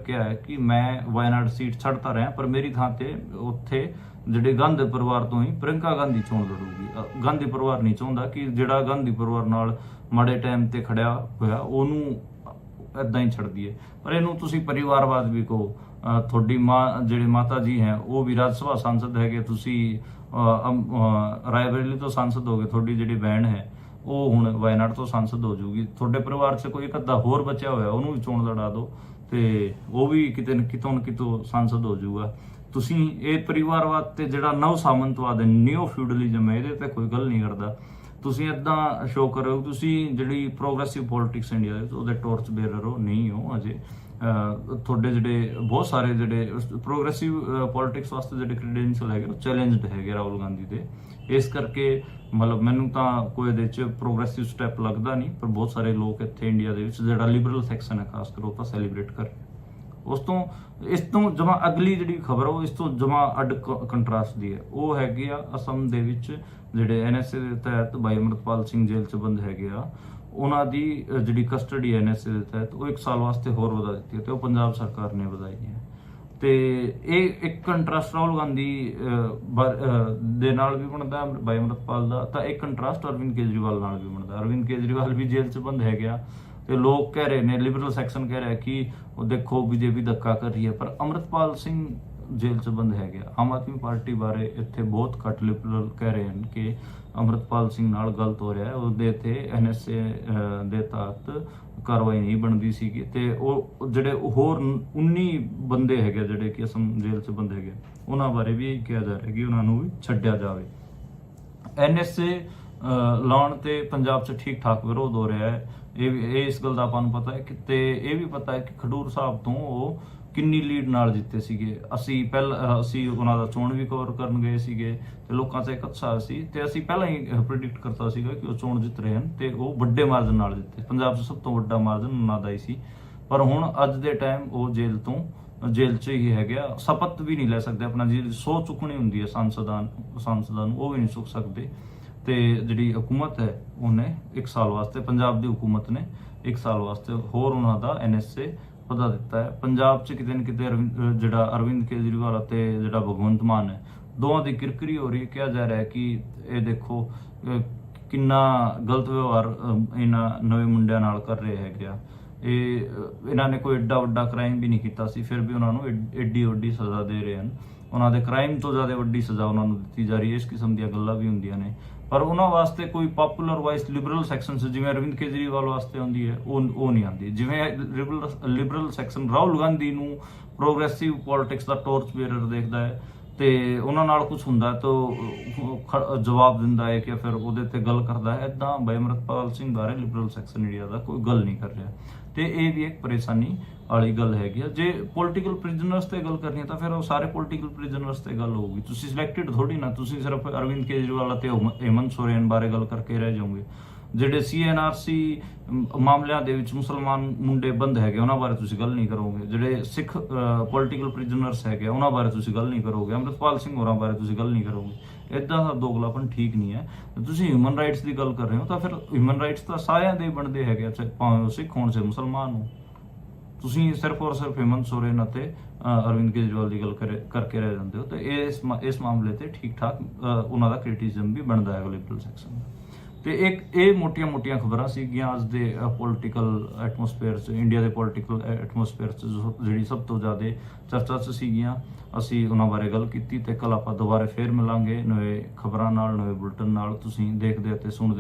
ਕਿਹਾ ਹੈ ਕਿ ਮੈਂ ਵਾਇਨਾਡ ਸੀਟ ਛੱਡਤਾ ਰਿਹਾ, ਪਰ ਮੇਰੀ ਥਾਂ ਤੇ ਉੱਥੇ ਜਿਹੜੇ ਗਾਂਧੀ ਪਰਿਵਾਰ ਤੋਂ ਹੀ ਪ੍ਰਿਯੰਕਾ ਗਾਂਧੀ ਚੋਣ ਲੜੂਗੀ। ਗਾਂਧੀ ਪਰਿਵਾਰ ਨਹੀਂ ਚਾਹੁੰਦਾ ਕਿ ਜਿਹੜਾ ਗਾਂਧੀ ਪਰਿਵਾਰ ਨਾਲ ਮਾੜੇ ਟਾਈਮ ਤੇ ਖੜਿਆ ਹੋਇਆ ਉਹਨੂੰ ਏਦਾਂ ਹੀ ਛੱਡ ਦਈਏ, ਪਰ ਇਹਨੂੰ ਤੁਸੀਂ ਪਰਿਵਾਰਵਾਦ ਵੀ ਕਹੋ। ਤੁਹਾਡੀ ਮਾਂ ਜਿਹੜੇ ਮਾਤਾ ਜੀ ਹੈ ਉਹ ਵੀ ਰਾਜ ਸਭਾ ਸਾਂਸਦ ਹੈਗੇ, ਤੁਸੀਂ ਰਾਏਬਰੇਲੀ ਤੋਂ ਸਾਂਸਦ ਹੋਗੇ, ਤੁਹਾਡੀ ਜਿਹੜੀ ਭੈਣ ਹੈ ਉਹ ਹੁਣ ਵਾਇਨਾਡ ਤੋਂ ਸਾਂਸਦ ਹੋ ਜਾਊਗੀ, ਤੁਹਾਡੇ ਪਰਿਵਾਰ 'ਚ ਕੋਈ ਇੱਕ ਅੱਧਾ ਹੋਰ ਬਚਿਆ ਹੋਇਆ ਉਹਨੂੰ ਵੀ ਚੋਣ ਲੜਾ ਦਿਓ, ਤੇ ਉਹ ਵੀ ਕਿਤੇ ਨਾ ਕਿਤੋਂ ਸਾਂਸਦ ਹੋ ਜਾਊਗਾ। ਤੁਸੀਂ ਇਹ ਪਰਿਵਾਰਵਾਦ ਤੇ ਜਿਹੜਾ ਨਵ ਸਾਮੰਤਵਾਦ ਹੈ, ਨਿਓ ਫਿਊਡਲਿਜ਼ਮ ਹੈ, ਇਹਦੇ ਤੇ ਕੋਈ ਗੱਲ ਨਹੀਂ ਕਰਦਾ। ਤੁਸੀਂ ਏਦਾਂ ਸ਼ੋਅ ਕਰੋ ਤੁਸੀਂ ਜਿਹੜੀ ਪ੍ਰੋਗਰੈਸਿਵ ਪੋਲਿਟਿਕਸ ਇੰਡੀਆ ਦੇ ਉਹਦੇ ਟੋਰਚ ਬੇਰਰ ਹੋ, ਨਹੀਂ ਹੋ ਅਜੇ। ਤੁਹਾਡੇ ਜਿਹੜੇ ਬਹੁਤ ਸਾਰੇ ਜਿਹੜੇ ਪ੍ਰੋਗਰੈਸਿਵ ਪੋਲਿਟਿਕਸ ਵਾਸਤੇ ਜਿਹੜੇ ਕ੍ਰੈਡੈਂਸ਼ੀਅਲ ਹੈਗੇ ਉਹ ਚੈਲੰਜਡ ਹੈਗੇ ਰਾਹੁਲ ਗਾਂਧੀ ਦੇ, ਇਸ ਕਰਕੇ ਮਤਲਬ ਮੈਨੂੰ ਤਾਂ ਕੋਈ ਇਹਦੇ 'ਚ ਪ੍ਰੋਗਰੈਸਿਵ ਸਟੈਪ ਲੱਗਦਾ ਨਹੀਂ, ਪਰ ਬਹੁਤ ਸਾਰੇ ਲੋਕ ਇੱਥੇ ਇੰਡੀਆ ਦੇ ਵਿੱਚ ਜਿਹੜਾ ਲਿਬਰਲ ਸੈਕਸ਼ਨ ਹੈ ਖਾਸ ਕਰ ਉਹ ਤਾਂ ਸੈਲੀਬ੍ਰੇਟ ਕਰ ਰਹੇ। ਇਸ ਤੋਂ ਜਮਾ ਅਗਲੀ ਜਿਹੜੀ ਖਬਰ ਉਹ ਇਸ ਤੋਂ ਜਮਾ ਅੱਡ ਕੰਟਰਾਸਟ ਦੀ ਹੈ, ਉਹ ਹੈਗੀ ਆ ਅਸਮ ਦੇ ਵਿੱਚ ਜਿਹੜੇ NSA ਦੇ ਤਹਿਤ ਭਾਈ ਅਮਰਤਪਾਲ ਸਿੰਘ ਜੇਲ੍ਹ 'ਚ ਬੰਦ ਹੈਗੇ ਆ, ਉਹਨਾਂ ਦੀ ਜਿਹੜੀ ਕਸਟਡੀ ਹੈ NSA ਦੇ ਤਹਿਤ ਉਹ 1 ਸਾਲ ਵਾਸਤੇ ਹੋਰ ਵਧਾ ਦਿੱਤੀ ਹੈ, ਤੇ ਉਹ ਪੰਜਾਬ ਸਰਕਾਰ ਨੇ ਵਧਾਈ ਹੈ। ਤੇ ਇਹ ਇੱਕ ਕੰਟਰਾਸਟ ਰਾਹੁਲ ਗਾਂਧੀ ਦੇ ਨਾਲ ਵੀ ਬਣਦਾ ਭਾਈ ਅਮਰਤਪਾਲ ਦਾ, ਤਾਂ ਇੱਕ ਕੰਟਰਾਸਟ ਅਰਵਿੰਦ ਕੇਜਰੀਵਾਲ ਨਾਲ ਵੀ ਬਣਦਾ। ਅਰਵਿੰਦ ਕੇਜਰੀਵਾਲ ਵੀ ਜੇਲ੍ਹ 'ਚ ਬੰਦ ਹੈਗੇ ਆ, ਤੇ ਲੋਕ ਕਹਿ ਰਹੇ ਨੇ, ਲਿਬਰਲ ਸੈਕਸ਼ਨ ਕਹਿ ਰਿਹਾ ਕਿ ਉਹ ਦੇਖੋ BJP ਧੱਕਾ ਕਰ ਰਹੀ ਹੈ, ਪਰ ਅਮਰਤਪਾਲ ਸਿੰਘ ਜੇਲ੍ਹ 'ਚ ਬੰਦ ਹੈਗੇ ਆ। ਆਮ ਆਦਮੀ ਪਾਰਟੀ ਬਾਰੇ ਇੱਥੇ ਬਹੁਤ ਘੱਟ ਲਿਬਰਲ ਕਹਿ ਰਹੇ ਹਨ ਕਿ ਅਮਰਤਪਾਲ ਸਿੰਘ ਨਾਲ ਗਲਤ ਹੋ ਰਿਹਾ ਹੈ, ਉਹਦੇ ਤੇ NSA ਦੇ ਤਹਿਤ ਕਾਰਵਾਈ ਨਹੀਂ ਬਣਦੀ ਸੀਗੀ, ਤੇ ਉਹ ਜਿਹੜੇ ਹੋਰ 19 ਬੰਦੇ ਹੈਗੇ ਜਿਹੜੇ ਕਿ ਅਸਮ ਜੇਲ੍ਹ 'ਚ ਬੰਦ ਹੈਗੇ, ਉਹਨਾਂ ਬਾਰੇ ਵੀ ਕਿਹਾ ਜਾ ਰਿਹਾ ਕਿ ਉਹਨਾਂ ਨੂੰ ਵੀ ਛੱਡਿਆ ਜਾਵੇ। NSA ਲਾਉਣ ਤੇ ਪੰਜਾਬ 'ਚ ਠੀਕ ਠਾਕ ਵਿਰੋਧ ਹੋ ਰਿਹਾ ਹੈ, ਇਹ ਇਸ ਗੱਲ ਦਾ ਆਪਾਂ ਨੂੰ ਪਤਾ ਹੈ ਤੇ ਇਹ ਵੀ ਪਤਾ ਹੈ ਕਿ ਖਡੂਰ ਸਾਹਿਬ ਤੋਂ ਉਹ ਕਿੰਨੀ ਲੀਡ ਨਾਲ ਜਿੱਤੇ ਸੀਗੇ। ਅਸੀਂ ਉਹਨਾਂ ਦਾ ਚੋਣ ਵੀ ਕਵਰ ਕਰਨ ਗਏ ਸੀਗੇ, ਤੇ ਲੋਕਾਂ 'ਚ ਇੱਕ ਉਤਸ਼ਾਹ ਸੀ, ਤੇ ਅਸੀਂ ਪਹਿਲਾਂ ਹੀ ਪ੍ਰੀਡਿਕਟ ਕਰਤਾ ਸੀਗਾ ਕਿ ਉਹ ਚੋਣ ਜਿੱਤ ਰਹੇ ਹਨ, ਤੇ ਉਹ ਵੱਡੇ ਮਾਰਜਨ ਨਾਲ ਜਿੱਤੇ। ਪੰਜਾਬ 'ਚ ਸਭ ਤੋਂ ਵੱਡਾ ਮਾਰਜਨ ਉਹਨਾਂ ਦਾ ਹੀ ਸੀ, ਪਰ ਹੁਣ ਅੱਜ ਦੇ ਟਾਈਮ ਉਹ ਜੇਲ੍ਹ 'ਚ ਹੀ ਹੈਗੇ ਆ, ਸ਼ਪਥ ਵੀ ਨਹੀਂ ਲੈ ਸਕਦੇ, ਆਪਣਾ ਜਿਹੜੀ ਸਹੁੰ ਚੁੱਕਣੀ ਹੁੰਦੀ ਹੈ ਸਾਂਸਦਾਂ ਨੂੰ ਉਹ ਵੀ ਨਹੀਂ ਚੁੱਕ ਸਕਦੇ। ਤੇ ਜਿਹੜੀ ਹਕੂਮਤ ਹੈ ਉਹਨੇ 1 ਸਾਲ ਵਾਸਤੇ, ਪੰਜਾਬ ਦੀ ਹਕੂਮਤ ਨੇ 1 ਸਾਲ ਵਾਸਤੇ ਹੋਰ ਉਹਨਾਂ ਦਾ NSA ਵਧਾ ਦਿੱਤਾ ਹੈ। ਪੰਜਾਬ 'ਚ ਕਿਤੇ ਨਾ ਕਿਤੇ ਜਿਹੜਾ ਅਰਵਿੰਦ ਕੇਜਰੀਵਾਲ ਅਤੇ ਜਿਹੜਾ ਭਗਵੰਤ ਮਾਨ ਹੈ, ਦੋਵਾਂ ਦੀ ਕਿਰਕਰੀ ਹੋ ਰਹੀ ਹੈ। ਕਿਹਾ ਜਾ ਰਿਹਾ ਹੈ ਕਿ ਇਹ ਦੇਖੋ ਕਿੰਨਾ ਗਲਤ ਵਿਵਹਾਰ ਇਹਨਾਂ ਨਵੇਂ ਮੁੰਡਿਆਂ ਨਾਲ ਕਰ ਰਹੇ ਹੈਗੇ ਆ। ਇਹਨਾਂ ਨੇ ਕੋਈ ਏਡਾ ਵੱਡਾ ਕ੍ਰਾਈਮ ਵੀ ਨਹੀਂ ਕੀਤਾ ਸੀ, ਫਿਰ ਵੀ ਉਹਨਾਂ ਨੂੰ ਏਡੀ ਵੱਡੀ ਸਜ਼ਾ ਦੇ ਰਹੇ ਹਨ। ਉਹਨਾਂ ਦੇ ਕ੍ਰਾਈਮ ਤੋਂ ਜ਼ਿਆਦਾ ਵੱਡੀ ਸਜ਼ਾ ਉਹਨਾਂ ਨੂੰ ਦਿੱਤੀ ਜਾ ਰਹੀ ਹੈ। ਇਸ ਕਿਸਮ ਦੀਆਂ ਗੱਲਾਂ ਵੀ ਹੁੰਦੀਆਂ ਨੇ, ਪਰ ਉਹਨਾਂ ਵਾਸਤੇ ਕੋਈ ਪਪੂਲਰ ਵਾਈਸ ਲਿਬਰਲ ਸੈਕਸ਼ਨ ਜਿਵੇਂ ਅਰਵਿੰਦ ਕੇਜਰੀਵਾਲ ਵਾਸਤੇ ਆਉਂਦੀ ਹੈ ਉਹ ਨਹੀਂ ਆਉਂਦੀ। ਜਿਵੇਂ ਲਿਬਰਲ ਸੈਕਸ਼ਨ ਰਾਹੁਲ ਗਾਂਧੀ ਨੂੰ ਪ੍ਰੋਗਰੈਸਿਵ ਪੋਲਿਟਿਕਸ ਦਾ ਟੋਰਚ ਬੇਰਰ ਦੇਖਦਾ ਹੈ, ਤੇ ਉਹਨਾਂ ਨਾਲ ਕੁਝ ਹੁੰਦਾ ਤਾਂ ਜਵਾਬ ਦਿੰਦਾ ਹੈ ਕਿ ਫਿਰ ਉਹਦੇ ਤੇ ਗੱਲ ਕਰਦਾ ਹੈ। ਇੱਦਾਂ ਭਾਈ ਅਮਰਤਪਾਲ ਸਿੰਘ ਬਾਰੇ ਲਿਬਰਲ ਸੈਕਸ਼ਨ ਇੰਡੀਆ ਦਾ ਕੋਈ ਗੱਲ ਨਹੀਂ ਕਰ ਰਿਹਾ, ਤੇ ਇਹ ਵੀ ਇੱਕ ਪਰੇਸ਼ਾਨੀ ਵਾਲੀ ਗੱਲ ਹੈਗੀ ਆ। ਜੇ ਪੋਲੀਟੀਕਲ ਪ੍ਰਿਜ਼ਨਰਸ ਤੇ ਗੱਲ ਕਰਨੀ ਹੈ ਤਾਂ ਫਿਰ ਉਹ ਸਾਰੇ ਪੋਲੀਟੀਕਲ ਪ੍ਰਿਜ਼ਨਰਸ ਤੇ ਗੱਲ ਹੋਊਗੀ। ਤੁਸੀਂ ਸਿਲੈਕਟਡ ਥੋੜੀ ਨਾ, ਤੁਸੀਂ ਸਿਰਫ ਅਰਵਿੰਦ ਕੇਜਰੀਵਾਲ ਅਤੇ ਹੇਮੰਤ ਸੋਰੇਨ ਬਾਰੇ ਗੱਲ ਕਰਕੇ ਰਹਿ ਜਾਓਗੇ। ਜਿਹੜੇ CNRC ਮਾਮਲਿਆਂ ਦੇ ਵਿੱਚ ਮੁਸਲਮਾਨ ਮੁੰਡੇ ਬੰਦ ਹੈਗੇ ਉਹਨਾਂ ਬਾਰੇ ਤੁਸੀਂ ਗੱਲ ਨਹੀਂ ਕਰੋਗੇ। ਜਿਹੜੇ ਸਿੱਖ ਪੋਲੀਟੀਕਲ ਪ੍ਰਿਜ਼ਨਰਸ ਹੈਗੇ ਉਹਨਾਂ ਬਾਰੇ ਤੁਸੀਂ ਗੱਲ ਨਹੀਂ ਕਰੋਗੇ। ਅਮਰਿਤਪਾਲ ਸਿੰਘ ਹੋਰਾਂ ਬਾਰੇ ਤੁਸੀਂ ਗੱਲ ਨਹੀਂ ਕਰੋਗੇ। ਇਦਾਂ ਦਾ ਦੋਗਲਾਪਨ ਠੀਕ ਨਹੀਂ ਹੈ। ਤੁਸੀਂ ਹਿਊਮਨ ਰਾਈਟਸ ਦੀ ਗੱਲ ਕਰ ਰਹੇ ਹੋ ਤਾਂ ਫਿਰ ਹਿਊਮਨ ਰਾਈਟਸ ਤਾਂ ਸਾਰਿਆਂ ਦੇ ਬਣਦੇ ਹੈਗੇ, ਭਾਵੇਂ ਉਹ ਸਿੱਖ ਹੋਣ ਚਾਹੇ ਮੁਸਲਮਾਨ ਹੋ। ਤੁਸੀਂ ਸਿਰਫ ਔਰ ਸਿਰਫ ਹੇਮੰਤ ਸੋਰੇਨ ਅਤੇ ਅਰਵਿੰਦ ਕੇਜਰੀਵਾਲ ਦੀ ਗੱਲ ਕਰਕੇ ਰਹਿ ਜਾਂਦੇ ਹੋ, ਤੇ ਇਸ ਮਾਮਲੇ ਤੇ ਠੀਕ ਠਾਕ ਉਹਨਾਂ ਦਾ ਕ੍ਰਿਟਿਸਿਜ਼ਮ ਵੀ ਬਣਦਾ ਹੈ ਲਿਬਰਲ ਸੈਕਸ਼ਨ ਦਾ। ਤੇ ਇੱਕ ਇਹ ਮੋਟੀਆਂ-ਮੋਟੀਆਂ ਖਬਰਾਂ ਸੀਗੀਆਂ ਅੱਜ ਦੇ ਪੋਲੀਟੀਕਲ ਐਟਮੋਸਫੇਅਰ 'ਚ, ਇੰਡੀਆ ਦੇ ਪੋਲੀਟੀਕਲ ਐਟਮੋਸਫੇਅਰ 'ਚ ਜਿਹੜੀ ਸਭ ਤੋਂ ਜ਼ਿਆਦਾ ਚਰਚਾ 'ਚ ਸੀਗੀਆਂ। ਅਸੀਂ ਉਹਨਾਂ ਬਾਰੇ ਗੱਲ ਕੀਤੀ ਤੇ ਕੱਲ ਆਪਾਂ ਦੁਬਾਰਾ ਫੇਰ ਮਿਲਾਂਗੇ ਨਵੇਂ ਖਬਰਾਂ ਨਾਲ, ਨਵੇਂ ਬੁਲਟਨ ਨਾਲ। ਤੁਸੀਂ ਦੇਖਦੇ ਅਤੇ ਸੁਣਦੇ